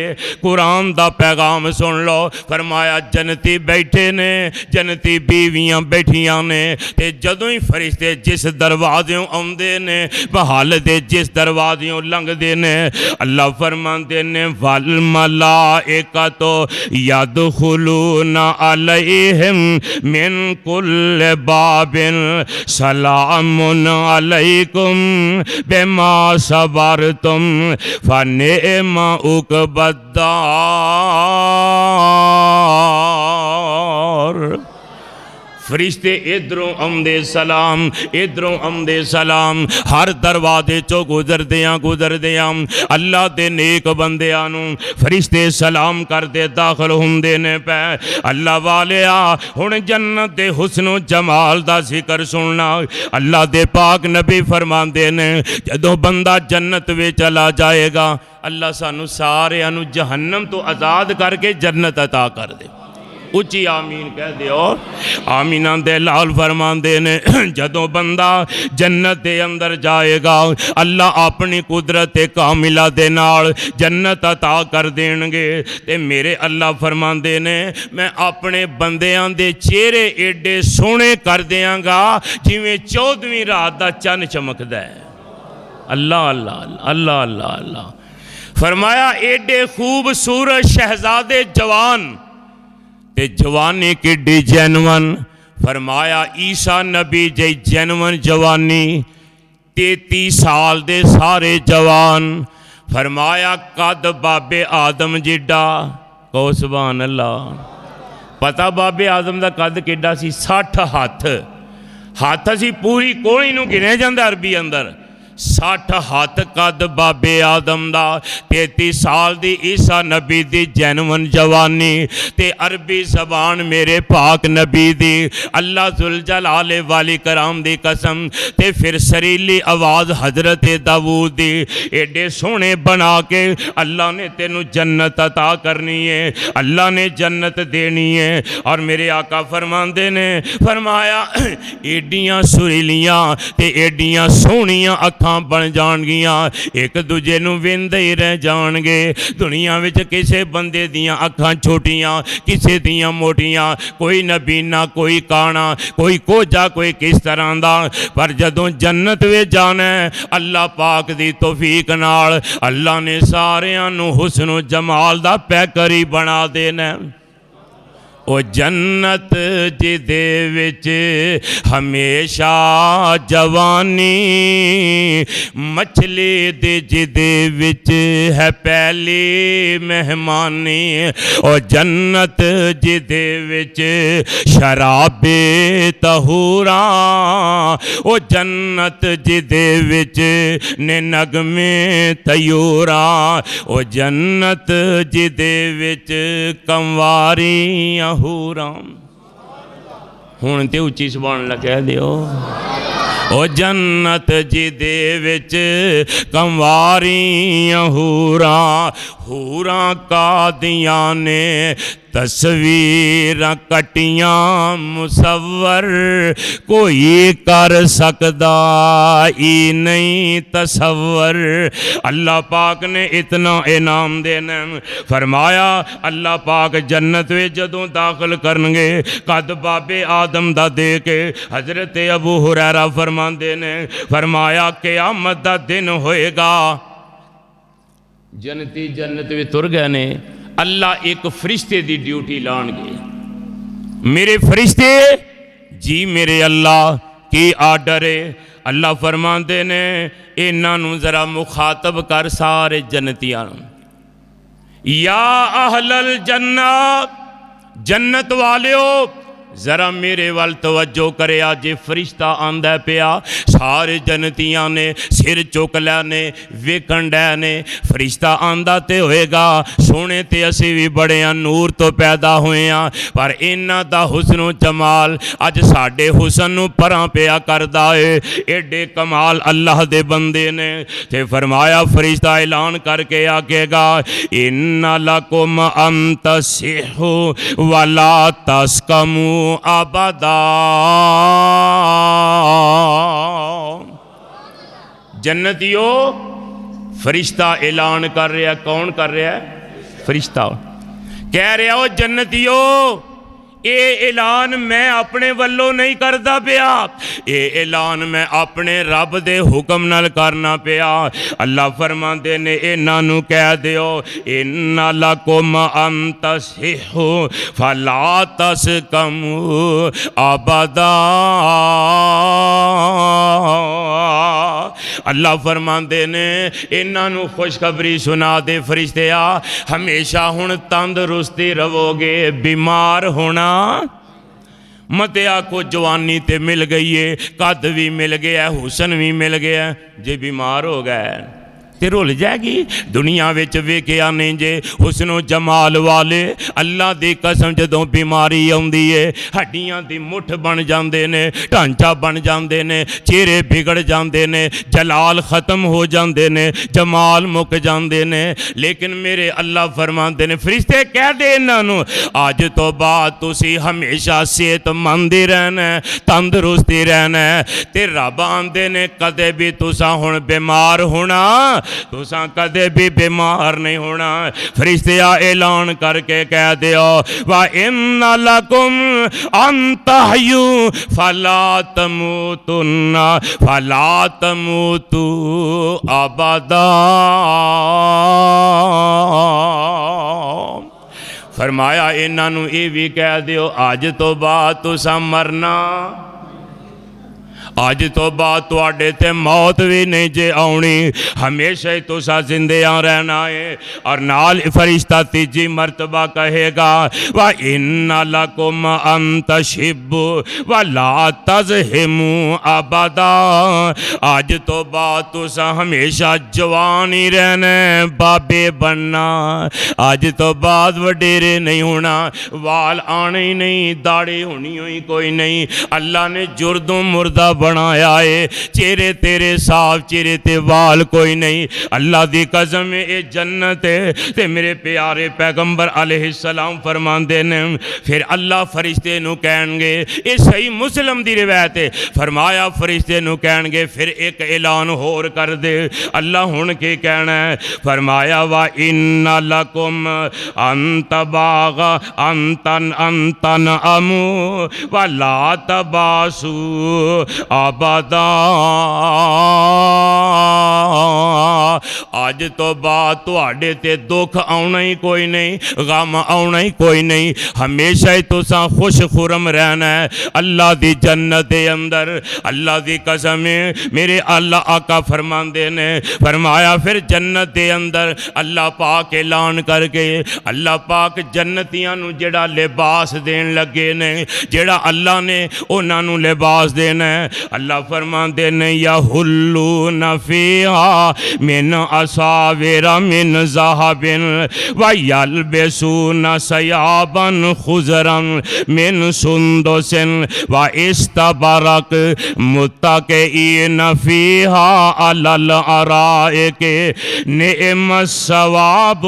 Speaker 1: कुरान दा पैगाम सुन लो। फरमाया जन्नती बैठे ने, जन्नती बीवियां बैठियां ने, ते जदों ही फरिश्ते जिस दरवाज़ों आउंदे ने बहाल दे जिस दरवाज़ों लंघदे ने, अल्लाह फरमांदे ने वल मलाइकतो यदखुलूना अलैहिम मिन कुल्लि बाबिन सलामुन अलैकुम बिमा सबरतुम फनिअमा उक़बद्दार। फरिश्ते इधरों आउंदे सलाम, इधरों आउंदे सलाम, हर दरवाजे चो गुजरदियां अल्लाह दे नेक बंदियां नूं फरिश्ते सलाम करदे दाखिल हुंदे ने पै। अल्लाह वालिया हुण जन्नत दे हुस्नो जमाल दा जिक्र सुनना। अल्लाह दे पाक नबी फरमांदे ने जदों बंदा जन्नत विच चला जाएगा, अल्लाह सानू सारियां नूं जहन्नम तो आज़ाद करके जन्नत अता कर दे। उच्ची आमीन कह दियो। आमीना दे लाल फरमांदे ने जदों बंदा जन्नत दे अंदर जाएगा, अल्लाह अपनी कुदरत कामिला दे नाल जन्नत अता कर देणगे। ते मेरे अल्लाह फरमांदे ने मैं अपने बंदियां दे चेहरे एडे सोहने कर देंगा जिवें 14वीं रात दा चन्न चमकदा है। अल्लाह अल्लाह अल्लाह अल्लाह अल्लाह। फरमाया एडे खूबसूरत शहजादे जवान ते जवानी किड्डी जैनवन। फरमाया ईसा नबी जी जैनवन जवानी 33 साल दे सारे जवान। फरमाया कद बाबे आदम जिड्डा, कहो सुभान अल्लाह। पता बाबे आदम दा कद किड्डा सी? 60 हथ असी पूरी कोहनी नूं गिने जांदा अरबी अंदर। 60 हथ कद बाबे आदम दा। 33 साल दी ईसा नबी दी जैनवन जवानी ते अरबी जबान मेरे पाक नबी दी। अल्लाह जुल जलाले वाली कराम दी कसम। ते फिर सरीली आवाज़ हजरत दाऊद दी। एडे सोहने बना के अल्लाह ने तेनू जन्नत अता करनी है, अल्लाह ने जन्नत देनी है। और मेरे आका फरमांदे ने फरमाया एडियां सुरीलियां ते एडियां सोहनियां अखां बन जाणगियां, एक दूजे नूं वेंदे ही रह जाणगे। दुनिया विच किसे बंदे दियां अखां छोटियां, किसे दियां मोटियां, कोई नबीना कोई काना, कोई कोजा कोई किस तरह दा। पर जदों जन्नत विच जाना है अल्लाह पाक दी तौफीक नाल अल्लाह ने सारियां नूं हुस्न जमाल दा पैकर ही बना देना। ओ जन्नत जिदे विच हमेशा जवानी, मछली दे जिदे विच है पहली मेहमानी। ओ जन्नत जिदे विच शराबे तहूरा, ओ जन्नत जिदे विच ने नगमे तयूरा, ओ जन्नत जिदे विच कंवारियां हूरां। हुण ते उच्ची सुभान अल्लाह कह दियो। ओ जन्नत जिदे विच कंवारियां हूरां, हूरां कादियां ने तस्वीर कटियां मुसव्वर, कोई कर सकदा ही नहीं तसव्वर। अल्लाह पाक ने इतना इनाम देना। फरमाया अल्लाह पाक जन्नत में जदों दाखिल करनगे कद बाबे आदम दा दे के हजरत अबू हुरैरा फरमांदे ने फरमाया क़यामत दा दिन होएगा, जन्नती जन्नत में तुर गए ने, अल्लाह एक फरिश्ते की ड्यूटी लाणगे। मेरे फरिश्ते जी मेरे अल्लाह की आर्डर है। अल्लाह फरमांदे ने इन्हां नूं जरा मुखातब कर सारे जन्नतियां नूं, या अहलल जन्नत, जन्नत वालियो जरा मेरे वाल तवज्जो करे। जे फरिश्ता आंदा पिया, सारे जनतियां ने सिर चुक लैने, वेखण डै ने। फरिश्ता आंदा ते होएगा सोने ते असी भी बड़े नूर तो पैदा होए हाँ, पर इन्हां दा हुस्नो जमाल अज साडे हुसन नूं परां पिया करदा है। एडे कमाल अल्लाह दे बंदे ने। ते फरमाया फरिश्ता ऐलान करके आखेगा, इन्ना लकुम अंतसिहु वला तस्कमू अबदा। जन्नतियों, फरिश्ता ऐलान कर रहा। कौन कर रहा है? फरिश्ता कह रहा हो जन्नतियों, ये ऐलान मैं अपने वल्लों नहीं करता पिया, ये ऐलान मैं अपने रब दे हुक्म नाल करना पिया। अल्लाह फरमाते ने इन्हां नूं कह दिओ, इन्ना लकुम अंतसिहु फला तस्कमू अबदा। अल्लाह फरमाते ने इन्हां नूं खुशखबरी सुना दे फरिश्तिया, हमेशा हुण तंदुरुस्ती रवोगे, बीमार होना मतिया को जवानी ते मिल गई है, कद भी मिल गया, हुसन भी मिल गया। जे बीमार हो गए ते रुल जाएगी। दुनिया विच वेखिया नहीं जे हुस्नो जमाल वाले, अल्लाह दी कसम जदों बीमारी आउंदी है हड्डियां दी मुठ बन जांदे ने, ढांचा बन जांदे ने, चेहरे बिगड़ जांदे ने, जलाल खत्म हो जांदे ने, जमाल मुक जांदे ने। लेकिन मेरे अल्लाह फरमाते ने फरिश्ते कह दे इन्हां नूं, अज तो बाद तुसी हमेशा सेहतमंद ही रहना, तंदुरुस्ती रहना। ते रब आंदे ने कदे भी तुसा हुण बीमार होना, तुसा कदे भी बीमार नहीं होना। फरिश्तिया ऐलान करके कह दियो, वा इन्ना लकुम अंतहयु फला तमूतुन्ना फला तमूतु अबदा। फरमाया इन्हां नूं ये भी कह दियो, अज तो बाद तुसा मरना, अज तो बाद तुहाडे ते मौत भी नहीं जे आउणी, हमेशा ही तुसा जिंदियां रहना है। और नाल फरिश्ता तीजी मरतबा कहेगा, वा इन्ना लकुम अंतशिब्बु व ला तज़हिमु अबदा। अज तो बाद तुसा हमेशा जवान ही रहना, बाबे बनना, अज तो बाद वडेरे नहीं होना, वाल आने ही नहीं, दाढ़ी होनी ही कोई नहीं। अल्लाह ने जुर्दों मुर्दा बनाया है, चेहरे तेरे साफ, चेहरे ते वाल कोई नहीं। अल्लाह दी कसम ये जन्नत है। ते मेरे प्यारे पैगंबर अलैहिस्सलाम फरमाते ने, फिर अल्लाह फरिश्ते नूं कहणगे, ये सही मुस्लिम दी रिवायत है, फरमाया फरिश्ते नूं कहणगे फिर एक ऐलान होर कर दे। अल्लाह हुण की कहना है? फरमाया वा इन्ना लकुम अंतबागा अंतन अंतन अमु व ला तबासु अबदा। अज तो बाद तुहाडे ते दुख आउणा ही कोई नहीं, गम आउणा ही कोई नहीं, हमेशा ही तुसां खुश खुरम रहना है अल्लाह दी जन्नत दे अंदर। अल्लाह दी कसम है, मेरे अल्लाह आका फरमांदे ने, फरमाया फिर जन्नत दे अंदर अल्लाह पाक ऐलान करके, अल्लाह पाक जन्नतियां नूं जेड़ा लिबास देन लगे ने, जेड़ा अल्लाह ने उन्हां नूं लिबास देना है। अल्लाह फरमांदे ने, या हुल्लू नफिहा मिन असाविरा मिन ज़हबिन व यलबसून सयाबन खुजरन मिन सुंदुसिन व इस्तबरक मुत्तक़ीन फीहा अलल अराइके निअमस सवाब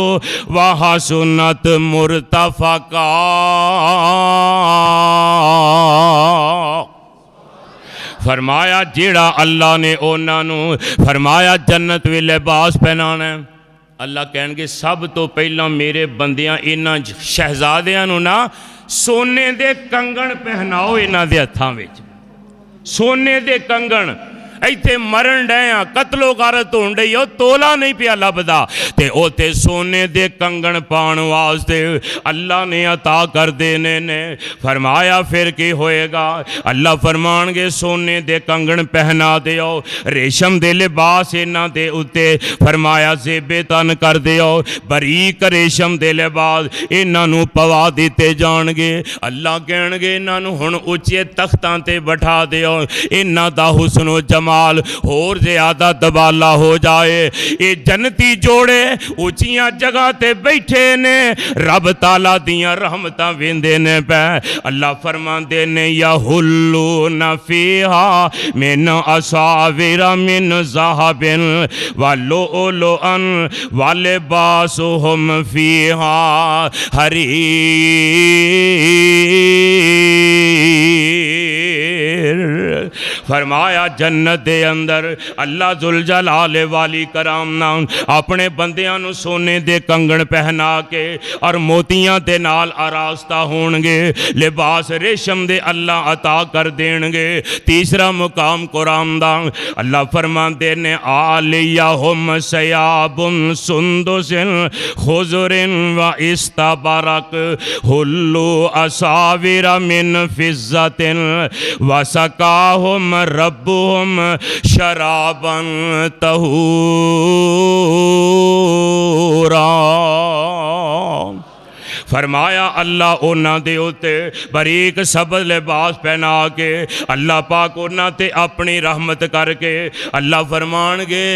Speaker 1: व हसनत मुर्तफका। फरमाया जेड़ा अल्लाह ने उन्होंने फरमाया जन्नत वे लिबास पहनाना है। अल्लाह कहणगे सब तो पहला मेरे बंदियां इन्हां शहजादियां नूं ना सोने दे कंगण पहनाओ, इन्हां दे हत्थां विच सोने दे कंगण। इत्थे मरण डे आ, कतलो गारत होण डई, ओ तोला नहीं पिया लभदा, ते उत्थे सोने दे कंगन पाउण वास्ते अल्लाह ने अता कर देने ने। फरमाया फिर की होएगा? अल्लाह फरमाणगे सोने दे कंगन पहना दिओ, रेशम दे लिबास इन्हां दे उत्ते फरमाया जेबे तन कर दिओ, बरीक रेशम दे लिबास इन्हां नूं पवा दिते जाणगे। अल्लाह कहणगे इन्हां नूं हुण उच्चे तख्तां ते बैठा दिओ, इन्हां दा हुस्न जमाल होर ज़्यादा दबाला हो जाए। ये जन्नती जोड़े उच्चियां जगह ते बैठे ने, रब ताला दियां रहमतां वेंदे ने पै। अल्लाह फरमांदे ने या हुल्लू न फीहा मिन असाविरा मिन ज़हाबिन वलो ओलो अन वाले बासुहुम फीहा हरीर। फरमाया जन्नत दे अंदर अल्लाह जुल जलाल वाली कराम नाम अपने बंदियां नूं सोने दे कंगन पहना के और मोतियां दे नाल आरास्ता होणगे, लिबास रेशम दे अल्लाह अता कर देणगे। तीसरा मुकाम कुरान दा अल्लाह फरमांदे ने आलियाहुम सयाबुन सुंदुसिन खुज़ुरिन व इस्तबरक हुल्लू असाविरा मिन फिज़्ज़तिन व सकाहुम रब्बुहुम शराबन तहूरा। फरमाया अल्लाह उन्हां दे उत्ते बरीक सबज लिबास पहना के अल्लाह पाक उन्हां ते अपनी रहमत करके अल्लाह फरमाणगे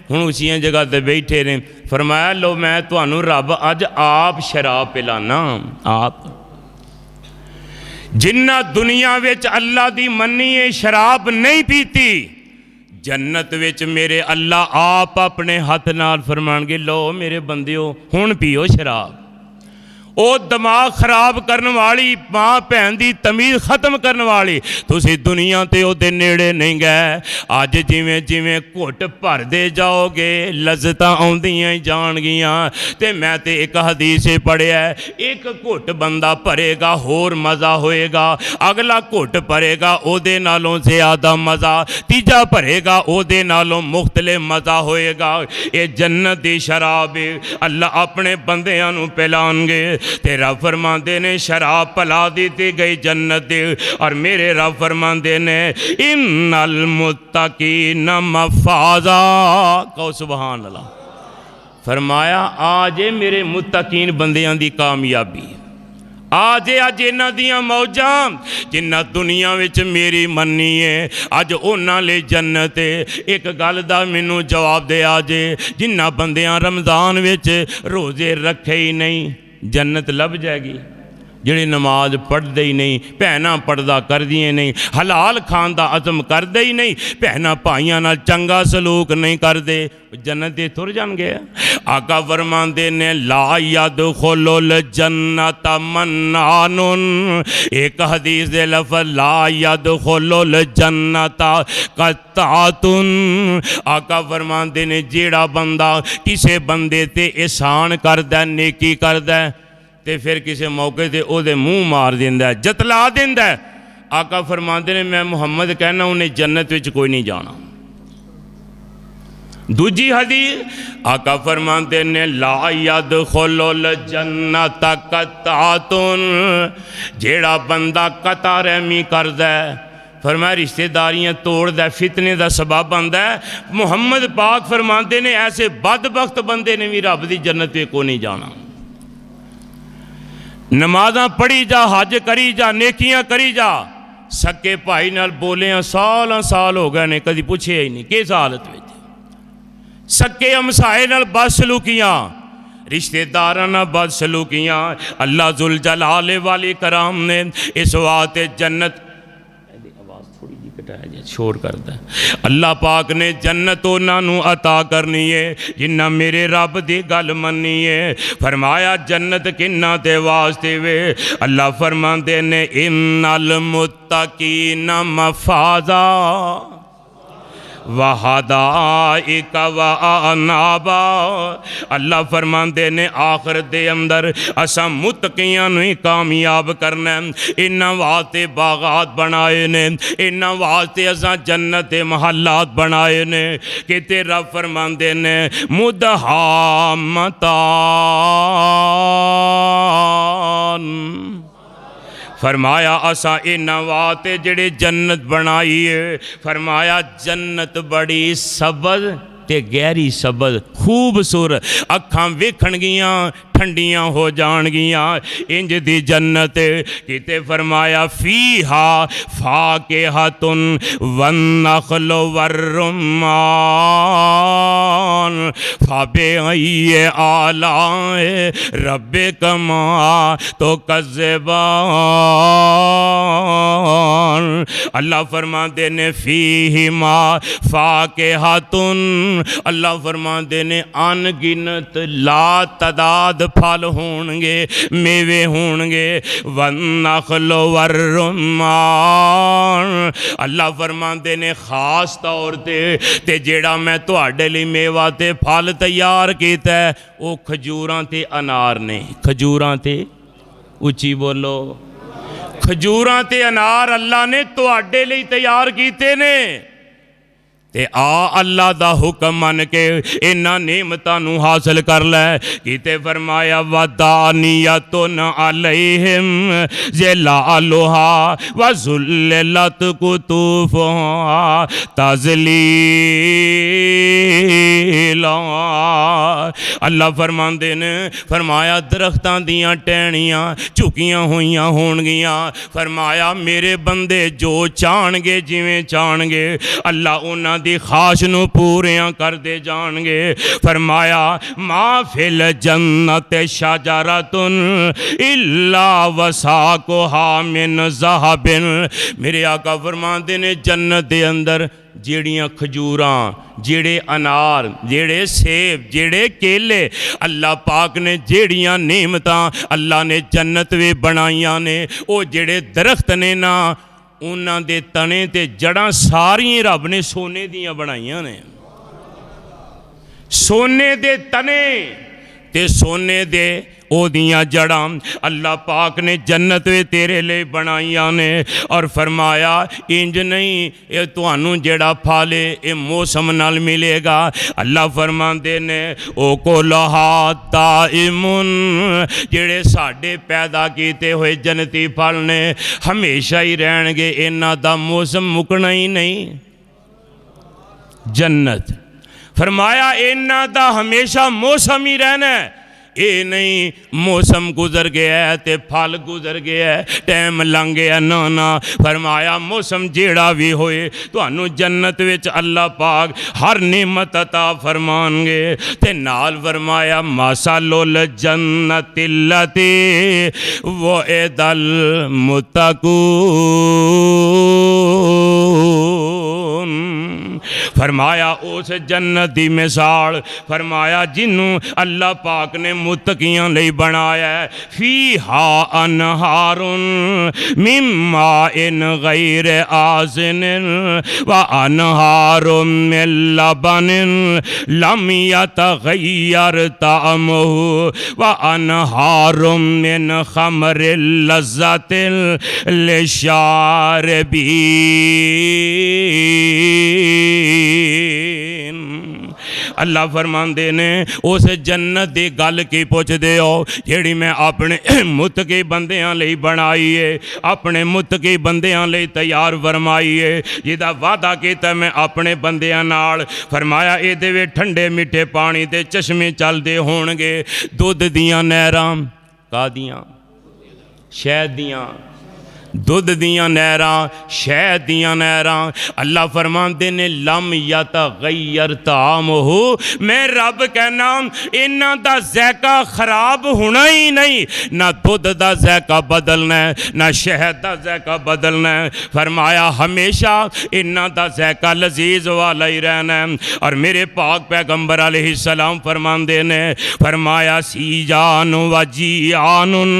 Speaker 1: हुण उचियां जगह ते बैठे ने। फरमाया लो मैं तुहानूं रब अज आप शराब पिलाना। आप जिन्ना दुनिया विच अल्लाह दी मन्नी है शराब नहीं पीती, जन्नत विच मेरे अल्लाह आप अपने हथ नाल फरमाणगे लो मेरे बंदिओ हुण पीओ शराब। ਉਹ ਦਿਮਾਗ ਖਰਾਬ ਕਰਨ ਵਾਲੀ ਮਾਂ ਭੈਣ ਦੀ ਤਮੀਜ਼ ਖਤਮ ਕਰਨ ਵਾਲੀ ਤੁਸੀਂ ਦੁਨੀਆ ਤੇ ਉਹਦੇ ਨੇੜੇ ਨਹੀਂ ਗਏ। ਅੱਜ ਜਿਵੇਂ ਜਿਵੇਂ ਘੁੱਟ ਭਰਦੇ ਜਾਓਗੇ ਲਜ਼ਤਾਂ ਆਉਂਦੀਆਂ ਹੀ ਜਾਣਗੀਆਂ। ਤੇ ਮੈਂ ਤੇ ਇੱਕ ਹਦੀਸ ਪੜ੍ਹਿਆ ਇੱਕ ਘੁੱਟ ਬੰਦਾ ਭਰੇਗਾ ਹੋਰ ਮਜ਼ਾ ਹੋਏਗਾ, ਅਗਲਾ ਘੁੱਟ ਭਰੇਗਾ ਉਹਦੇ ਨਾਲੋਂ ਜ਼ਿਆਦਾ ਮਜ਼ਾ, ਤੀਜਾ ਭਰੇਗਾ ਉਹਦੇ ਨਾਲੋਂ ਮੁਖਤਲਿਫ ਮਜ਼ਾ ਹੋਏਗਾ। ਇਹ ਜੰਨਤ ਦੀ ਸ਼ਰਾਬ ਅੱਲਾਹ ਆਪਣੇ ਬੰਦਿਆਂ ਨੂੰ ਪਿਲਾਉਣਗੇ। ते रब फरमाते ने शराब पिला दी गई जन्नत दे। और मेरे रब फरमाते ने इन्नल मुत्तकीन मफाजा। कहो सुभान अल्लाह। फरमाया आज मेरे मुत्तकीन बंदियां दी कामयाबी, आज अज इन्हां दियां मौजां जिन्ना दुनिया विच मेरी मन्नी है अज उन्हां ले जन्नत। एक गल दा मैनू जवाब दे जे जिन्ना बंदियां रमज़ान विच रोज़े रखे ही नहीं जन्नत लभ जाएगी। जिहड़े नमाज पढ़ते ही नहीं, भैनां पर्दा करदियां नहीं, हलाल खान का अज़म करते ही नहीं, भैनां भाइयां नाल चंगा सलूक नहीं करते, जन्नत तुर जाणगे। आका फरमांदे ने ला यदखुलुल जन्नत मन्नानुन। एक हदीस दे लफ़ज़ ला यदखुलुल जन्नत कत्तातुन। आका फरमांदे ने जेड़ा बंदा किसी बंदे ते एहसान करदा, नेकी करदा ते फिर किसी मौके ते ओदे मुँह मार देंदा, जतला देंदा, आका फरमांदे ने मैं मुहम्मद कहना उन्हें जन्नत विच कोई नहीं जाना। दूजी हदीस आका फरमांदे ने ला यदखुलुल जन्नत कत्तातुन। जेड़ा बंदा कता रहमी करदा फरमाया रिश्तेदारियां तोड़दा, फितने का सबब बनता है। मुहम्मद पाक फरमांदे ने ऐसे बदबख्त बंदे ने भी रब दी जन्नत विच कोई नहीं जाना। नमाज़ां पढ़ी जा, हज करी जा, नेकियां करी जा, सके भाई नाल बोलिया साल साल हो गए ने कभी पूछे ही नहीं किस हालत में। सके हमसाए नाल बदसलूकियां, रिश्तेदारां नाल बदसलूकियां। अल्लाह जुल जलाल वाली कराम ने इस वास्ते जन्नत थोड़ी जी कटाया शोर करता है। अल्लाह पाक ने जन्नत उन्होंने अता करनी है जिन्ना मेरे रब की गल मनी है। फरमाया जन्नत किन्ना दे वास्ते वे। अल्लाह फरमाते ने इन्नल मुत्तकीन मफाजा। वहदाइक व अनाबा। अल्लाह फरमाते ने आखिरत दे अंदर असा मुतकियां नूं ही कामयाब करना। इन्हां वास्ते बागात बनाए ने, इन्हां वास्ते असा जन्नत दे महलात बनाए ने। किते रब फरमाते ने मुदहामतान, फरमाया असा इन्हां वास्ते जेड़े जन्नत बनाई है। फरमाया जन्नत बड़ी सबज ते गहरी सबज खूबसूरत, अखां वेखणगियां ठंडियां हो जाणगियां, इंज दी जन्नत। किते फरमाया फीहा फाकिहतुन वन्नखलु वर्रुम्मान फबिअय्यि आलाए रब्बिकुमा तुकज़्ज़िबान। अल्लाह फरमाते ने फीहिमा फाकिहतुन, अल्लाह फरमाते ने अनगिनत ला तादाद फल होणगे, मेवे होणगे। वन्नखलु वर्रुम्मान, अल्लाह फरमाते ने खास तौर ते जेड़ा मैं तुहाडे लई मेवा ते फल तैयार कीता है वो खजूरां ते अनार ने। खजूरां ते, उच्ची बोलो, खजूरां ते अनार अल्लाह ने तुहाडे लई तैयार कीते ने। ते आ अल्लाह दा हुक्म मन के इन्हां नेमतां नूं हासिल कर लै। किते फरमाया वदानियतुन अलैहिम ज़िलालुहा व ज़ुल्लत कुतूफुहा तज़लीला। अल्लाह फरमांदे ने, फरमाया दरख्तां दियां टहनियां झुकियां होइयां होणगियां। फरमाया मेरे बंदे जो चाहणगे जिवें चाहणगे अल्लाह उन्हां दी ख्वाहिश नूं पूरियां करदे जाणगे। फरमाया माफिल जन्नत शजरतुन इल्ला वसाकुहा मिन ज़हबिन। मेरे आका फरमाते ने जन्नत दे अंदर जेड़ियां खजूरां, जेड़े अनार, जेड़े सेब, जेड़े केले, अल्लाह पाक ने जेड़ियां नेमतां अल्लाह ने जन्नत वे बनाइयां ने, वो जेड़े दरख्त ने ना उन्हां दे तने ते जड़ां सारियां रब ने सोने दियां बनाइयां ने। सोने दे तने ते सोने दे ओदियां जड़ां अल्लाह पाक ने जन्नत वे तेरे लिए बनाइयां ने। और फरमाया इंज नहीं ये तुहानू जेड़ा फल है ये मौसम नाल मिलेगा। अल्लाह फरमाते ने ओ कुलहा दाइमुन, जेड़े साडे पैदा किए हुए जन्नती फल ने हमेशा ही रहणगे, इन्हां दा मौसम मुकना ही नहीं। जन्नत फरमाया इन्हां दा हमेशा मौसम ही रहना है। ये नहीं मौसम गुजर गया है ते फल गुजर गया है, टाइम लंघ गया, ना ना। फरमाया मौसम जेड़ा भी होए तुहानू जन्नत विच अल्लाह पाक हर नेमत अता फरमानगे। ते नाल फरमाया मसलुल जन्नतिल्लती वअदल मुत्तकून। फरमाया उस जन्नत दी मिसाल, फरमाया जिन्नू अल्लाह पाक ने मुत्तकियां लई बनाया है। फीहा अनहारुन मिम्मा इन गैर आसिन व अनहारुम मिन लबनिन लम यतगय्यर तामुहु व अनहारुम मिन खमरिल लज़्ज़तिल लिशारिबीन। अल्लाह फरमाते ने उस जन्नत की गल की पुछदे हो जेड़ी मैं अपने मुत्तकी बंदियां लई बनाई है, अपने मुत्तकी बंदियां लई तैयार फरमाई है, जिहदा वादा किया मैं अपने बंदियां नाल। फरमाया इहदे विच ठंडे मिठे पानी दे चश्मे चलदे होणगे, दुध दियां नहरां, कादियां शहद दियां, दुध दियां नहरां, शहद दियां नहरां। अल्लाह फरमाते ने लम यतगय्यर तामुहु, मैं रब कहना इन्हां दा ज़ायका खराब होना ही नहीं। ना दुध दा ज़ायका बदलना है, ना शहद दा ज़ायका बदलना है। फरमाया हमेशा इन्हां दा ज़ायका लजीज वाला ही रहना है। और मेरे पाक पैगंबर अलैहिस्सलाम फरमाते ने, फरमाया सीजान व जियानुन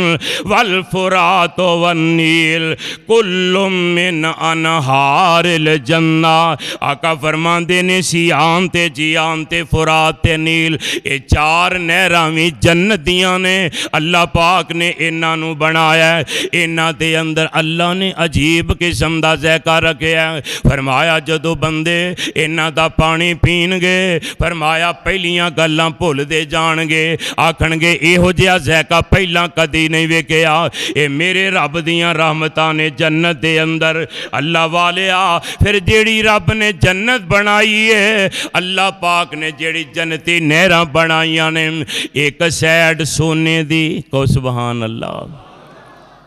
Speaker 1: वल फुरात वन नील नील कुल्लु मिन अनहारिल जन्ना। आका फरमांदे ने सियाम ते जियाम ते फुरात ते नील, ये चार नहरां भी जन्नत दियां ने। अल्लाह पाक ने इन्हां नूं बनाया, इन्हां दे अंदर अल्लाह ने अजीब किस्म दा ज़ायका रखिया। फरमाया जदों बंदे इन्हां दा पानी पीणगे, फरमाया पहलियां गल्लां भुलदे जाणगे, आखणगे इहो जिहा ज़ायका पहलां कदी नहीं वेखिया। ये मेरे रब दियां रहमतां ने जन्नत दे अंदर। अल्लाह वालिया फिर जेड़ी रब ने जन्नत बनाई है, अल्लाह पाक ने जेड़ी जन्नती नहरां बनाईयां ने, एक सैड सोने दी, को सुभान अल्लाह,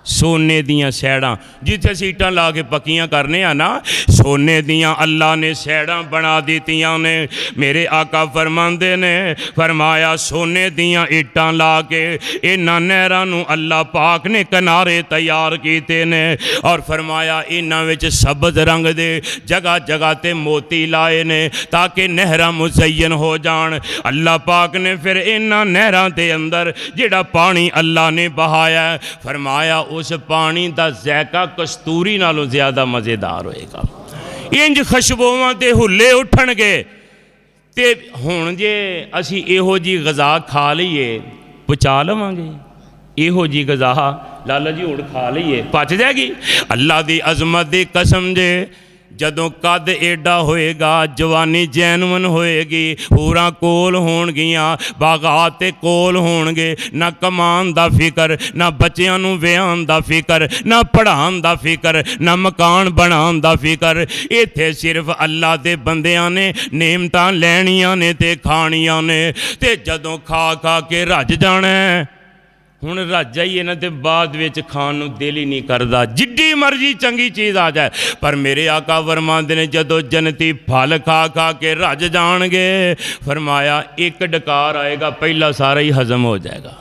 Speaker 1: सोने दियां सैडां जिथे सीटां ला के पक्कियां करने आ ना, सोने दियां अल्लाह ने सैडां बना दित्तियां ने। मेरे आका फरमांदे ने, फरमाया सोने दियां ईटां ला के इन्हां नहरां नूं अल्लाह पाक ने किनारे तैयार कीते ने, और फरमाया इन्हां विच सबज रंग दे जगह जगह ते मोती लाए ने ताकि नहरां मुज़य्यन हो जान। अल्लाह पाक ने फिर इन्हां नहरां दे अंदर जिहड़ा पानी अल्लाह ने बहाया, फरमाया उस पानी का ज़ायका कस्तूरी नालों ज़्यादा मज़ेदार होएगा। इंज खुशबूआं ते हुल्ले उठणगे। ते हुण जे असी इहो जी गज़ा खा लईए पचा लवांगे, इहो जी गज़ा लाला जी हुण खा लईए पच जाएगी। अल्लाह दी अज़मत दी कसम जे जदों कद एडा होएगा, जवानी जैनवन होएगी, पूरा कोल होणगियां, बागात ते कोल होणगे, ना कमान दा फिकर, ना बच्चियां नूं विआहण दा फिकर, ना पढ़ाउण दा फिकर, ना मकान बनाउण दा फिकर। इत्थे सिर्फ अल्लाह दे बंदियां ने नेमतां लैणियां ने ते खाणियां ने, ते जदों खा खा के रज जाना हुण रज जाइए ना, तो बाद विच खाण नूं दिल ही नहीं करदा, जिड्डी मर्जी चंगी चीज़ आ जाए। पर मेरे आका फरमांदे ने जदों जन्नती फल खा खा के रज जाणगे, फरमाया एक डकार आएगा पहला सारा ही हजम हो जाएगा।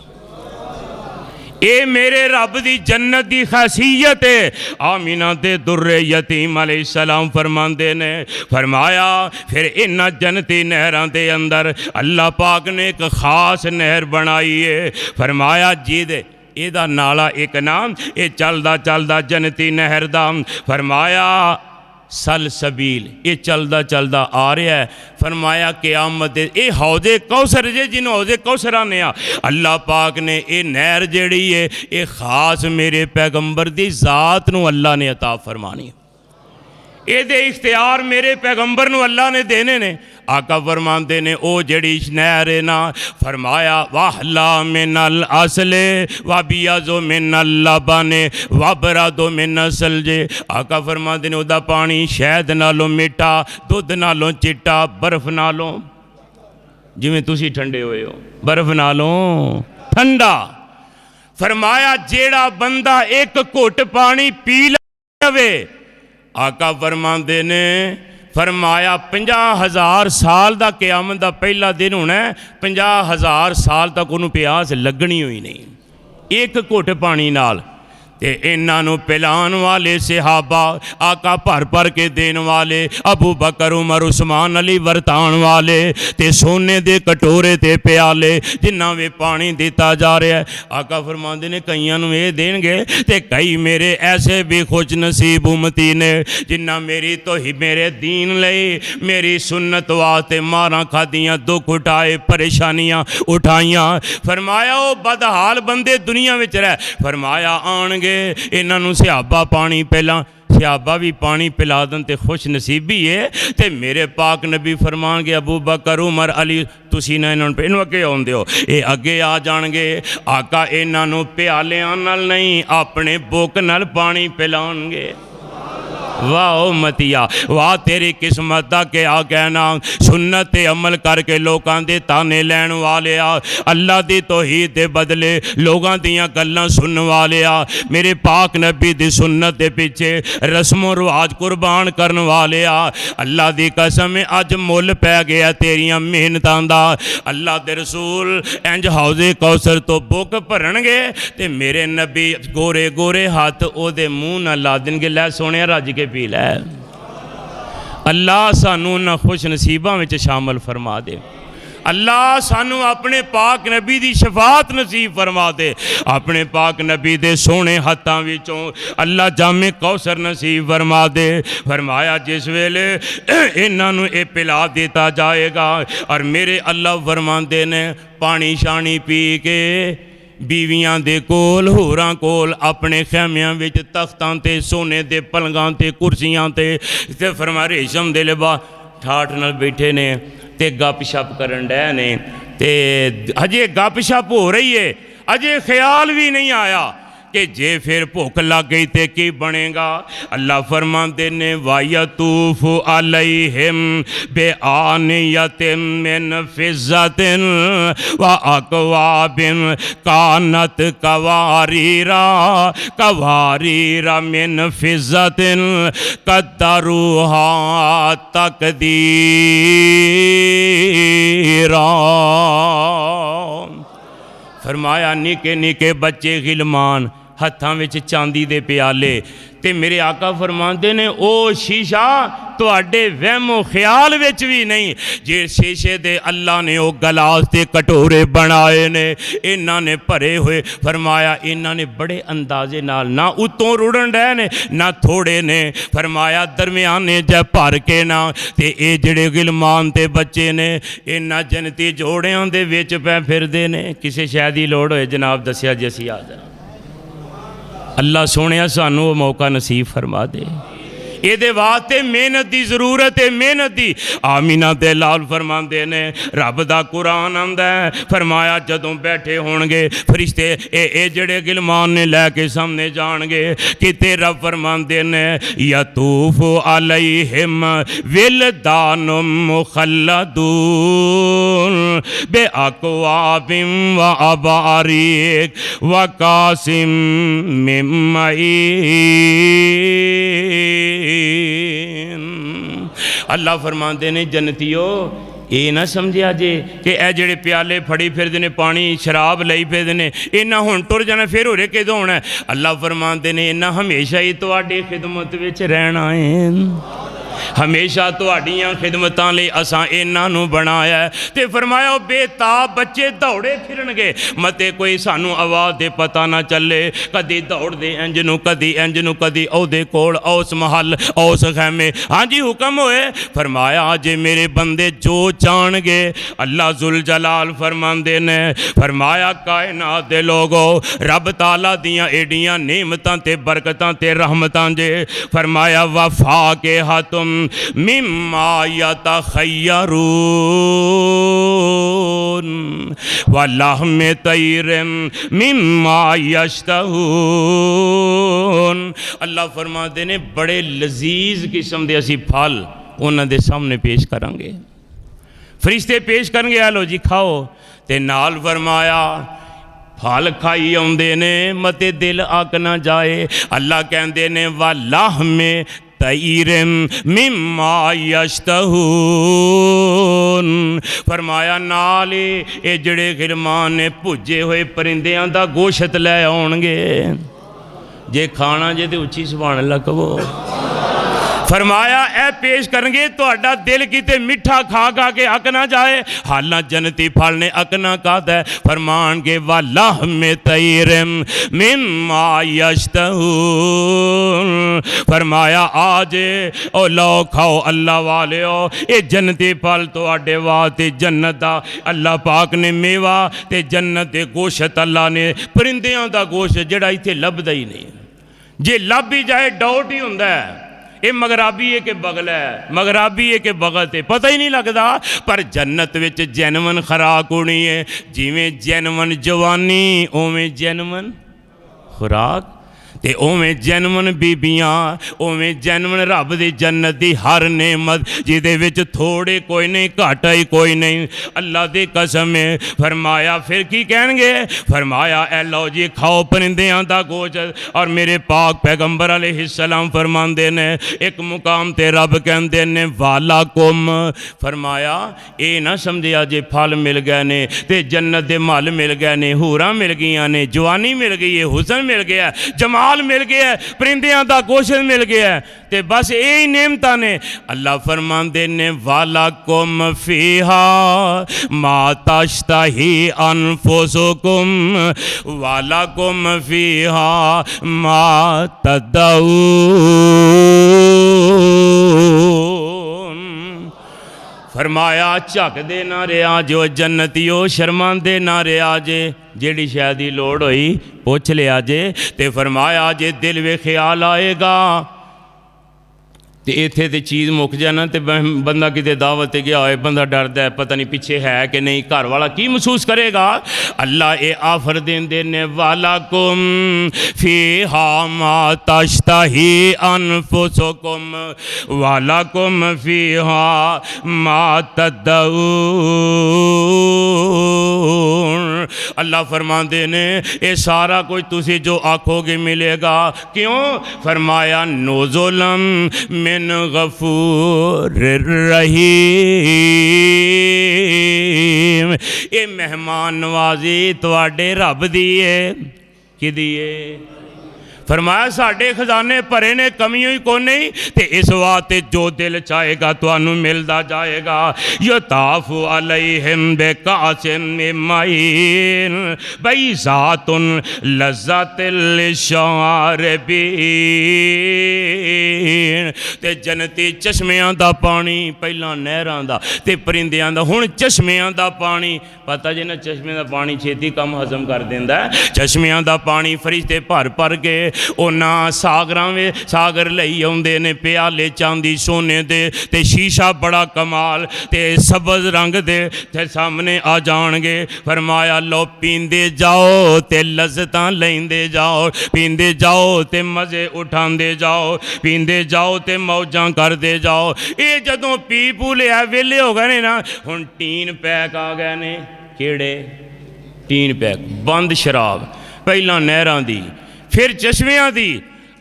Speaker 1: ये मेरे रब दी जन्नत दी खासियत है। आमीना दे दुर्रे यतीम अलैहिस्सलाम फरमांदे ने, फरमाया फिर इन्हां जन्नती नहरां दे अंदर अल्लाह पाक ने एक खास नहर बनाई है। फरमाया जिहदे एदा नाला एक नाम ये चलदा चलदा जन्नती नहर दा, फरमाया सल सबील, ये चलदा चलदा आ रहा है। फरमाया क़यामत ये हौजे कौसर जे जिन्हों हौजे कौसर आने आ, अल्लाह पाक ने ये नहर जेड़ी है ये खास मेरे पैगंबर दी ज़ात नूं अल्लाह ने अता फरमानी। ये इख्तियार मेरे पैगंबर नूं अल्लाह ने देने ने। आका फरमांदे ने ओ जड़ी नहर है ना, फरमाया वाहला मिनल असले वाबियाजो मिनल लबने वाबरादो मिन सलजे। आका फरमांदे ने उदा पानी शहद नालों मीठा, दुध नालों चिट्टा, बर्फ नालों जिवें तुसी ठंडे होए हो, बर्फ नालों ठंडा। फरमाया जेड़ा बंदा एक घुट पानी पी लवे, आका फरमांदे ने, फरमाया 50,000 साल का क़यामत का पहला दिन होना है, 50,000 साल तक उन्होंने प्यास लगनी हुई नहीं एक घुट पानी नाल। ते इन्हां नूं पिलाण वाले सहाबा, आका भर भर के देन वाले, अबू बकर उमर उस्मान अली वरताण वाले, ते सोने दे कटोरे ते प्याले जिन्ना वे पानी दिता जा रहा है। आका फरमांदे ने कईयां नूं ये देणगे, ते कई मेरे ऐसे भी खुश नसीब उम्मती ने जिन्ना मेरी तोही मेरे दीन लई मेरी सुन्नत वास्ते मारां खादियां, दुख उठाए, परेशानियां उठाइयां। फरमाया ओ बदहाल बंदे दुनिया विच रह, फरमाया आणगे इन्हों सहाबा पानी पहला सहाबा भी पानी पिला दें तो खुश नसीबी है। तो मेरे पाक नबी फरमान गए अबू बकर उमर अली तुसी ना इन्होंने अगे आउंदे हो, ये अगे आ जाणगे। आका इन्हों प्यालियां नाल नहीं अपने बुक नाल पानी पिलाउणगे। वाह मतिया वाह तेरी किस्मत का क्या कहना, सुन्नत ते अमल करके लोगों के ताने लैण वाले आ, अल्लाह की तौहीद के बदले लोगों दियां गल्लां सुनने वाले आ, मेरे पाक नबी की सुन्नत के पीछे रस्मों रिवाज कुर्बान करने वाले आ। अल्लाह की कसम अज मुल पै गया तेरियां मेहनतां दा। अल्लाह के रसूल इंज हौजे कौसर तो बुक भरनगे ते मेरे नबी गोरे गोरे हाथ ओदे मूँह ना ला देंगे, लै सोने रज के पी लै। अल्लाह सानू ना खुश नसीबां में शामिल फरमा दे। अल्लाह सानू अपने पाक नबी दी शफात नसीब फरमा दे। अपने पाक नबी दे सोने हत्थां विचों अल्लाह जामे कौसर नसीब फरमा दे। फरमाया जिस वेले इन्हां नू ये पिला दिता जाएगा और मेरे अल्लाह फरमांदे ने पानी शानी पी के बीवियां दे कोल होरां कोल अपने खैमियां विच तख्तां ते सोने दे पलंगां ते कुर्सियां ते फरमा रेशम दे लिबा ठाठ नाल बैठे ने ते गप शप करन डे ने ते अजे गप शप हो रही है, अजे ख्याल भी नहीं आया कि जे फिर भुख लग गई तो की बनेगा। अल्लाह फरमाते ने वायतूफ अलैहिम बेआनियतिन मिन फिज़्ज़तिन व अकवाबिन कानत कवारीरा मिन फिज़्ज़तिन कद्दरूहा तकदीरा। फरमाया निके निके बच्चे गिलमान हत्थां विच चांदी दे प्याले ते मेरे आका फरमाते ने ओ शीशा तुहाडे वहमो ख्याल विच भी नहीं। जे शीशे दे अल्लाह ने ओ गलास ते कटोरे बनाए ने इन्हां ने भरे हुए। फरमाया इन्हां ने बड़े अंदाजे नाल ना उत्तों रुड़न डे ने ना थोड़े ने। फरमाया दरमियाने च भर के ना ते ये जिहड़े गिलमान ते बच्चे ने इन्हां जन्नती जोड़ियां दे विच पै फिरदे ने। किसे शै दी लोड़ होए जनाब दस्सिया जी असीं आ जाना। अल्लाह सोहणिया सानू वो मौका नसीब फरमा दे। ये वास्ते मेहनत की जरूरत है, मेहनत की। आमीना ते लाल फरमाते ने रब दा कुरान आंदा है। फरमाया जदों बैठे होणगे फरिश्ते ये जड़े गिलमान ने लैके सामने जाणगे किते रब फरमाते ने यतूफ अलैहिम विलदानुम मुखल्लदून बे अकवाबिम व अबारिक व कासिम मिन मईन। अल्लाह फरमाते ने जन्नतियो ये ना समझिया जे कि ए जेड़े प्याले फड़ी फिरदे ने पानी शराब लई फिरदे ने इन्हां हुण टुर जाना फिर होरे किदों होना। अल्लाह फरमाते ने इन्हां हमेशा ही तुहाडी खिदमत विच रहना है। हमेशा तुहाडियां खिदमतां लई असां इन्हां नूं बनाया ते फरमाया बेताब बच्चे दौड़े फिरनगे मते कोई सानू आवाज़ दे पता ना चले। कदी दौड़दे इंज नूं कदी इंज नूं कदी ओहदे कोल उस महल उस खैमे। हाँ जी हुक्म होए। फरमाया जे मेरे बंदे जो चाहणगे अल्लाह जुल जलाल फरमांदे ने। फरमाया कायनात दे लोगो रब ताला दियां एडियां नेमतां ते बरकतां ते रहमतां जे। फरमाया वफा के हाथुम मिम्मा यतखय्यरून वलहमे तैरिम मिम्मा यश्तहून। अल्लाह फरमाते ने बड़े लजीज किस्म के असी फल उन्हां दे सामने पेश करांगे। फरिश्ते पेश करेंगे आ लो जी खाओ ते नाल फरमाया फल खाई आउंदे ने मते दिल अक ना जाए। अल्लाह कहंदे ने वलहमे तैरिम मिम्मा यश्तहून। फरमाया नाल ये जड़े गिलमान ने भुजे हुए परिंदियां दा गोश्त लै आउणगे। जे खाना जे तो उच्ची सुभान अल्लाह कहो। फरमाया ए पेश करेंगे तुहाडा दिल किते मिठा खा खा के अक ना जाए। हालां जन्नती फल ने अक ना खादा फरमान के वलहमे तैरिम मिम्मा यश्तहून। फरमाया आज ओ लो खाओ अल्लाह वालेओ ये जन्नती फल तुहाडे वास्ते जन्नत दा अल्लाह पाक ने मेवा ते जन्नत दे गोश्त अल्लाह ने परिंदियां दा गोश्त जिहड़ा इत्थे लभदा ही नहीं। जे लभ ही जाए डाउट ही हुंदा है ये मगराबी है कि बगल है, मगराबी है कि बगल है पता ही नहीं लगता। पर जन्नत विच जैनवन खुराक होनी है। जिमें जैनवन जवानी उवें जैनवन खुराक ते उवें जैनवन बीबियां उवें जैनवन रब दी जन्नत दी हर नेमत जिहदे विच थोड़े कोई नहीं घाटा ही कोई नहीं। अल्लाह दी कसम है। फरमाया फिर की कहणगे। फरमाया ए लो जी खाओ परिंदियां दा गोश्त। और मेरे पाक पैगंबर अलैहिस्सलाम फरमांदे ने एक मुकाम ते रब कहंदे ने वाला कुम। फरमाया ये ना समझिया जे फल मिल गए ने ते जन्नत दे महल मिल गए ने हूरां मिल गईयां ने जवानी मिल गई है हुसन मिल गया जमाल माल मिल गया, परिंदियां दा गोश्त मिल गया, ते बस यही नेमतां ने। अल्लाह फरमांदे ने वालाकुम फीहा मा तश्तही अनफुसुकुम वालाकुम फीहा मा तदऊन। फरमाया झकदे ना रहा जो जन्नतियो, शर्मांदे ना रहा जे, जेड़ी शायद की लोड़ होई पुछ लिया जे। ते फरमाया जे दिल वे ख्याल आएगा तो इत्थे तो चीज़ मुक जाना, तो बंदा किते दावत ते गया होए, बंदा डरदा है पता नहीं पिछे है कि नहीं, घर वाला की महसूस करेगा। अल्लाह ये आफर देंदे ने वालाकुम फीहा मा तश्तही अनफुसुकुम वालाकुम फीहा मा तदऊन। अल्लाह फरमाते ने ये सारा कुछ तुसी जो आखोगे मिलेगा। क्यों? फरमाया नुज़ुलम मिन गफूर रहीम, ये मेहमान नवाजी तुहाडे रब दी है। किदी है? फरमाया साढ़े खजाने भरे ने, कमियों ही को नहीं, ते इस वास्ते जो दिल चाहेगा तुहानू मिलता जाएगा। युताफु अलैहिम बिकासिन मिन माइन बैज़ातुन लज़्ज़तिल लिश्शारिबीन। ते जन्नती चश्मियां दा पानी, पहला नहरां दा ते परिंदियां दा, हुण चश्मियां दा पानी। पता जी ना चश्मे दा पानी छेती कम हजम कर देंदा है। चश्मियां दा पानी फरिश्ते भर भर के उन्हां सागरां में सागर लई आउंदे ने, प्याले चांदी सोने दे ते शीशा बड़ा कमाल ते सबज रंग दे ते सामने आ जाणगे। फरमाया लो पींदे जाओ ते लज़्ज़तां लैंदे जाओ, पींदे जाओ ते मज़े उठांदे जाओ, पींदे जाओ ते मौजां करदे जाओ। ये जदों पी पू लिया वेले हो गए ने ना, हुण टीन पैक आ गए ने। केड़े? टीन पैक, बंद शराब, पहला नहरां दी फिर चश्मियां दी।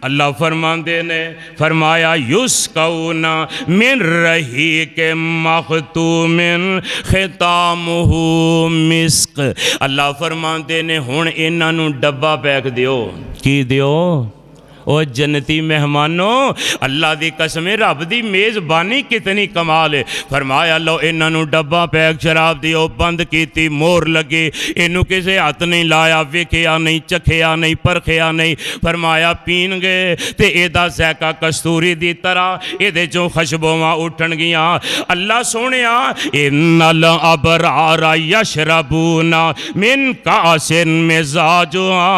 Speaker 1: अल्लाह फरमाते ने, फरमाया युस्कौना मिन रहीक मखतूमिन खितामुहु मिस्क। अल्लाह फरमाते ने हुण इन्हां नूं डब्बा पैक दियो। की दियो? ओ जन्नती मेहमानों, अल्लाह की कसम है, रब की मेज़बानी कितनी कमाल है। फरमाया लो इन्हों डब्बा पैक शराब दियो, बंद की, मोहर लगी, इनू किसी हथ नहीं लाया, वेखिया नहीं, चखिया नहीं, परखिया नहीं। फरमाया पीनगे तो यदा जैका कस्तूरी की तरह ये चों खुशबुआं उठनगियां। अल्लाह सोने इन्नल अबरारा यशरबूना मिन कासिन मिजाजुआ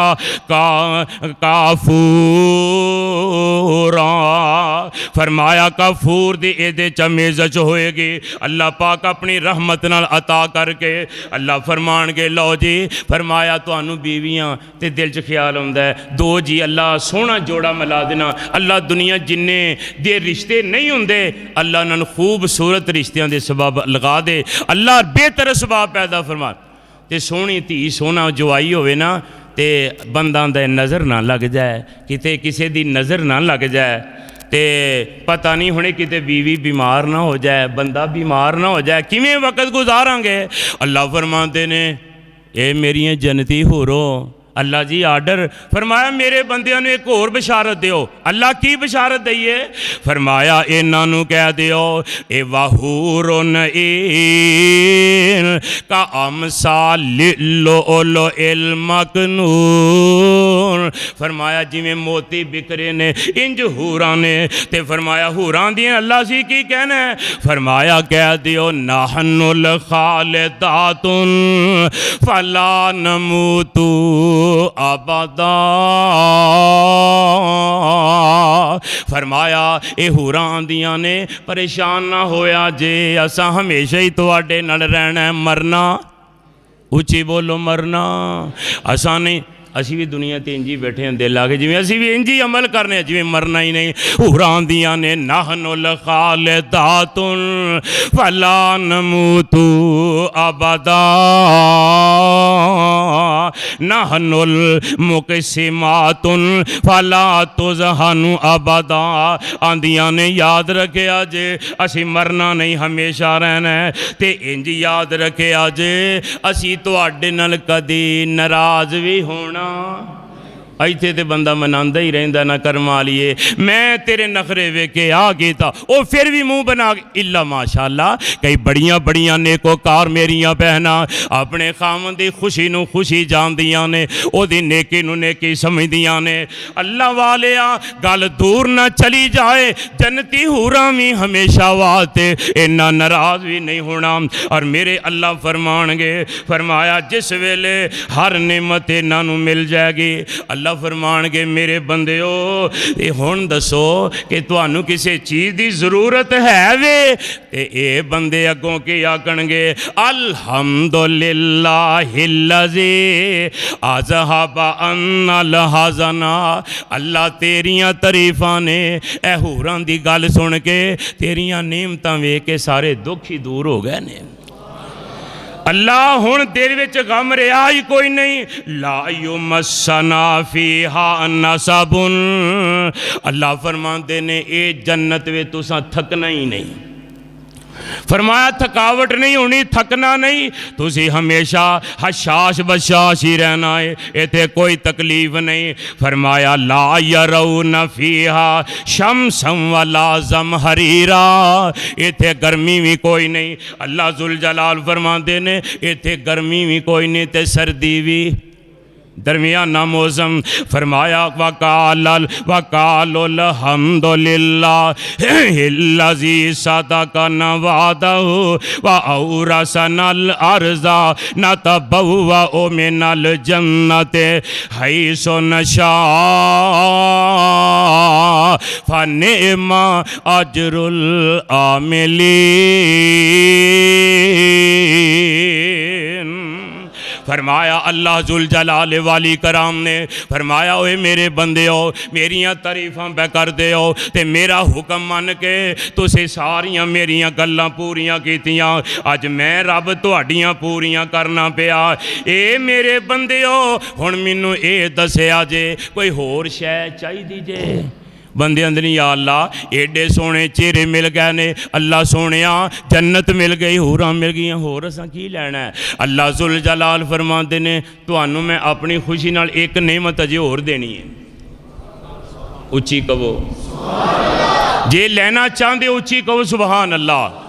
Speaker 1: काफूरा। फरमाया काफूर दी एदे च मेज़ज होएगी, अल्लाह पाक अपनी रहमत नाल अता करके। अल्लाह फरमानगे लो जी, फरमाया तुहानू बीवियां ते दिल च ख्याल आउंदा है दो जी अल्लाह सोहना जोड़ा मिला देना। अल्लाह दुनिया जिन्ने दे रिश्ते नहीं होंदे, अल्लाह उन्होंने खूबसूरत रिश्तियां दे सबब लगा दे, अल्लाह बेहतर सबब पैदा फरमा। ते सोहनी धी सोहना जवाई होवे ना, ते बंदा दे नज़र ना लग जाए, किते किसी दी नज़र ना लग जाए, ते पता नहीं हुणे किते बीवी बीमार ना हो जाए, बंदा बीमार ना हो जाए, किवें वक्त गुजारांगे। अल्लाह फरमाते ने ये मेरियां जन्नती होरो। अल्लाह जी आर्डर फरमाया मेरे बंदियां नूं एक होर बशारत दिओ। अल्लाह की बशारत दईए? फरमाया इन्हां नूं कह दिओ ए वाहूरुन इन का अमसालिल्लो इल मकनून। फरमाया जिवें मोती बिखरे ने इंज हूरां ने। ते फरमाया हूरां दियां अल्लाह सी की कहना है? फरमाया कह दिओ नाहनुल खालिदातुन फला नमूतू अबदा। फरमाया ये हूरां आंदियां ने परेशान ना होया जे, असा हमेशा ही तुहाडे नाल रहना, मरना उची बोलो मरना असा नहीं। असी भी दुनिया ते इंजी बैठे हैं दिल आके जिवें असी भी इंजी अमल करने जिवें मरना ही नहीं। हूरां आंदियां ने नाहनुल खालिदातुन फला नमूतू अबदा नाहनुल मुकसिमातुन फला तुज़हनु अबदा। आंदियां ने याद रखिया जे असी मरना नहीं, हमेशा रहना है। ते इंज याद रखिया जे असी तुहाडे नाल कदी नाराज़ भी होना ਇੱਥੇ ਤੇ ਬੰਦਾ ਮਨਾਉਂਦਾ ਹੀ ਰਹਿੰਦਾ ਨਾ ਕਰਮਾ ਲਈਏ ਮੈਂ ਤੇਰੇ ਨਖਰੇ ਵੇਖੇ ਆ ਕੀਤਾ ਉਹ ਫਿਰ ਵੀ ਮੂੰਹ ਬਣਾ ਕੇ ਇੱਲਾ ਮਾਸ਼ਾਅੱਲਾ ਕਈ ਬੜੀਆਂ ਬੜੀਆਂ ਨੇਕੋਕਾਰ ਮੇਰੀਆਂ ਭੈਣਾਂ ਆਪਣੇ ਖਾਵਨ ਦੀ ਖੁਸ਼ੀ ਨੂੰ ਖੁਸ਼ੀ ਜਾਣਦੀਆਂ ਨੇ ਉਹਦੀ ਨੇਕੀ ਨੂੰ ਨੇਕੀ ਸਮਝਦੀਆਂ ਨੇ ਅੱਲਾ ਵਾਲਿਆ ਗੱਲ ਦੂਰ ਨਾ ਚਲੀ ਜਾਏ जन्नती हूरां भी हमेशा वास्ते इन्ना नाराज भी नहीं होना और मेरे अल्लाह फरमानगे फरमाया जिस वेले हर नेमत इन्हों मिल जाएगी अल्लाह फरमानगे मेरे बंदेओ ये हुण दसो कि तुहानू किसी चीज़ की ज़रूरत है वे ते ये बंदे अगों की आखणगे अल्हम्दुलिल्लाहिल्लज़ी अज़हबा अन्नल हज़ना अल्लाह तेरियां तरीफां ने ए हूरां दी गल सुन के तेरियां नेमतां वेख के सारे दुख ही दूर हो गए ने अल्लाह हुण तेरे विच गम रहा ही कोई नहीं ला युमस्सना फीहा नसबुन अल्लाह फरमाते ने ये जन्नत वे तुसां थकना ही नहीं फरमाया थकावट नहीं होनी थकना नहीं तुसी हमेशा हशाश बशाश ही रहना है इत्थे कोई तकलीफ नहीं फरमाया ला यरौन फीहा शमसम वला ज़महरीरा इत्थे गर्मी भी कोई नहीं अल्लाह जुल जलाल फरमाते ने इत्थे गर्मी भी कोई नहीं ते सर्दी भी दरमियाना मौसम फरमाया वकाल हम्दुलिल्लाहिल्लज़ी सदक़ना वअदहु व औरसनल अर्ज़ा नतबव्वअ मिनल जन्नति हैसु नशा फनिअमा अजरुल आमिलीन फरमाया अल्लाह जुल जलाल वाली कराम ने फरमाया ओए मेरे बंदे हो मेरियां तारीफां बै करदे हो ते मेरा हुक्म मन के तुसीं सारियां मेरियां गल्लां पूरियां कीतियां अज मैं रब तुहाडियां पूरियां करना पिया ए मेरे बंदे हो हुण मैनूं ये दस्सिया जे कोई होर शै चाहीदी जे बंदे अंदर या अल्लाह एडे सोने चेहरे मिल गए ने अल्लाह सोने जन्नत मिल गई होरां मिल गई होर असां की लैना है अल्लाह जुल जलाल फरमाते ने तुहानू मैं अपनी खुशी नाल एक नेमत अजे होर देनी है उच्ची कहो जे लेना चाहते उच्ची कहो सुबहान अल्लाह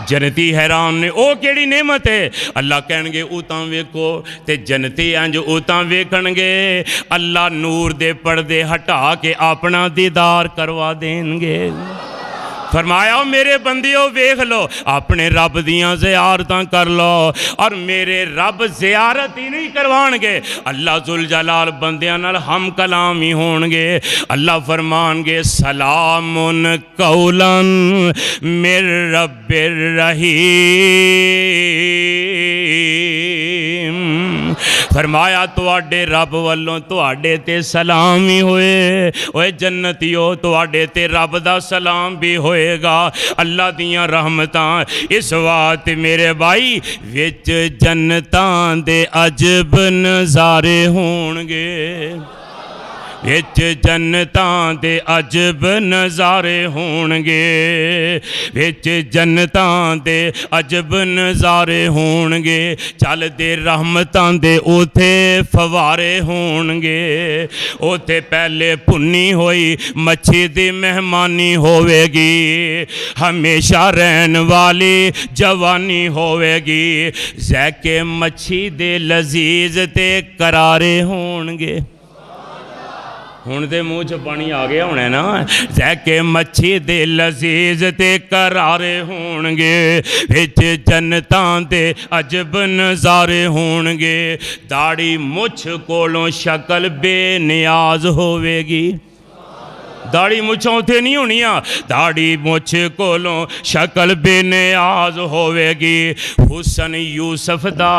Speaker 1: जनती हैरान ने ओ केड़ी नेमत है अल्लाह कहणगे उतां वेखो ते जनती इंज उतां वेखणगे अल्लाह नूर दे पर्दे हटा के अपना दीदार करवा देंगे फरमाया मेरे बंदियों वेख लो अपने रब दियां ज़ियारतां कर लो और मेरे रब ज़ियारत ही नहीं करवाणगे अल्लाह जुल जलाल बंदियां नाल हम कलाम ही होणगे अल्लाह फरमानगे सलामुन कौलन मिर रब्बिर रहीम फरमाया तुहाडे रब वालों तुहाडे ते सलाम ही होए ओए जन्नतियो तुहाडे ते रब दा सलाम भी होएगा अल्लाह दियां रहमतां इस वास्ते मेरे भाई विच जन्नतां दे अजब नज़ारे होणगे विच जन्नतां दे अजब नज़ारे होणगे विच जन्नतां दे अजब नज़ारे होणगे चलदे रहमतां दे उथे फवारे होणगे उथे पहले भुन्नी होई मच्छी दी मेहमानी होवेगी हमेशा रहन वाली जवानी होवेगी जैके मच्छी दे लजीज ते करारे होणगे हुण दे मूँह च पानी आ गया होना ना जैके मच्छी दे लजीज ते करारे होणगे विच जन्नतां दे अजब नज़ारे होणगे दाढ़ी मुछ कोलों शक्ल बेनियाज होवेगी दाढ़ी मुछां उत्थे नहीं होनियां दाढ़ी मुछ कोलों शक्ल बेनियाज होवेगी हुसन यूसुफ दा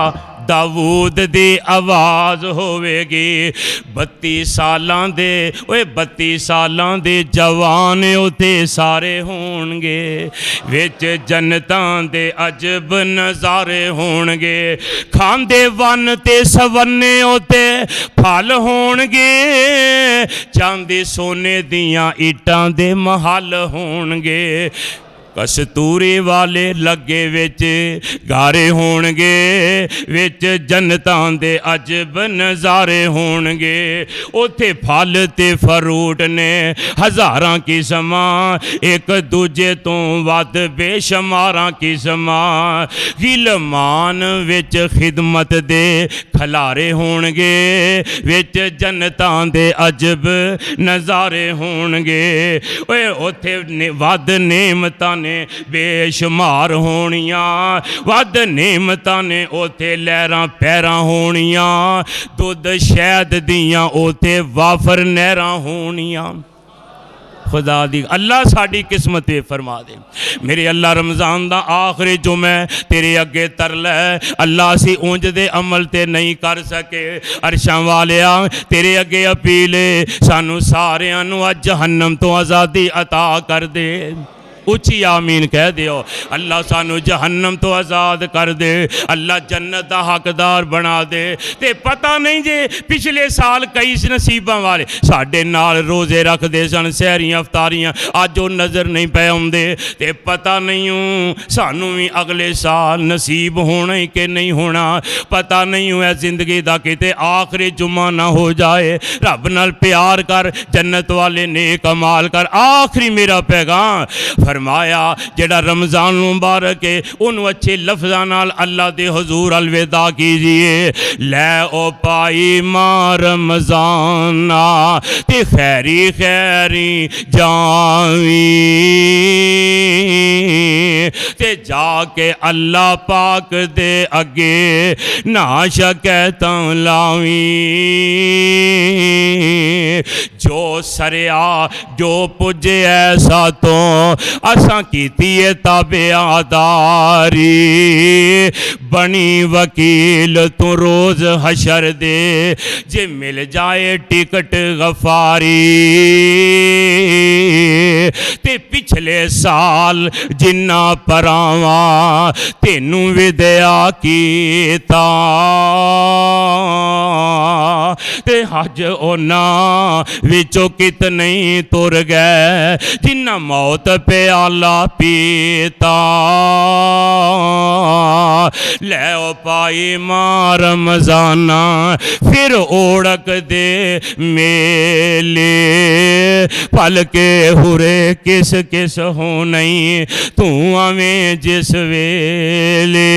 Speaker 1: दाऊद दी आवाज़ होवेगी 32 सालां दे ओए 32 सालां दे जवान उते सारे होणगे विच जन्नतां दे अजब नज़ारे होणगे खांदे वन ते सवन्ने उते फल होणगे चांदी सोने दियां ईटां दे महल होणगे कस्तूरी वाले लगे विच गारे होणगे, विच जन्नतां दे अजब नज़ारे होणगे। उत्थे फल ते फरूट ने हज़ारां किस्मां, एक दूजे तो वध बेशुमारां किस्मां। गिलमान विच खिदमत दे खलारे होणगे, विच जन्नतां दे अजब नज़ारे होणगे। ओए उत्थे वध नेमतां ने बेशुमार होनियां, वध नेमतां ने उत्थे लहरां पैरां होनियां, दुध शहद दियां उत्थे वाफर नहरां होनियां। खुदा दी अल्लाह साड़ी किस्मत वे फरमा दे। मेरे अल्लाह रमज़ान दा आखिरी जुमे तेरे अगे तरला है। अल्लाह असी उंज दे अमल ते नहीं कर सके, अरशां वालिया तेरे अगे अपील है, सानू सारियां नू अज जहन्नम तो आज़ादी अता कर दे। उची आमीन कह दियो। अल्लाह सानू जहन्नम तो आज़ाद कर दे, अल्लाह जन्नत का हकदार बना दे। ते पता नहीं जे पिछले साल कई नसीबां वाले साडे नाल रोज़े रखते सन, सहरियां अफतारियां, अज वो नज़र नहीं पे आउंदे। ते पता नहीं हूँ सानू भी अगले साल नसीब होना ही कि नहीं होना, पता नहीं हुआ। जिंदगी का किते आखिरी जुम्मा ना हो जाए। रब नाल प्यार कर, जन्नत वाले नेक अमाल कर। आखिरी मेरा पैगाम फरमाया जेड़ा रमज़ान मुबारक है उन्होंने अच्छे लफ्ज़ां नाल अल्लाह दे हुजूर अलविदा कीजिए। लै ओ पाई मां रमज़ाना ते खैरी खैरी जावी, ते जाके अल्लाह पाक दे अगे ना शकैतां लावी। जो सरिया जो पुजे ऐसा तो असां कीती है ताबेआदारी, बनी वकील तू रोज़ हशर दे जे मिल जाए टिकट गफारी। ते पिछले साल जिन्ना परावा तेनू विदया कीता, ते हज ओना विचों कित नहीं तुर गए जिन्ना मौत प्याला पीता। लै ओ पाई मां रमज़ाना फिर ओढ़क दे मेले, पल के हुरे किस किस हो नहीं तू आवें जिस वेले।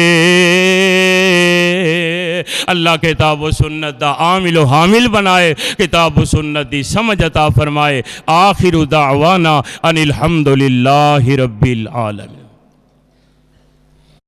Speaker 1: अल्लाह किताब व सुन्नत दा आमिल व हामिल बनाए, किताब व सुन्नत दी समझ अता फरमाए। आखिर दावाना अनिल हम्दुलिल्लाहि रब्बिल आलमीन।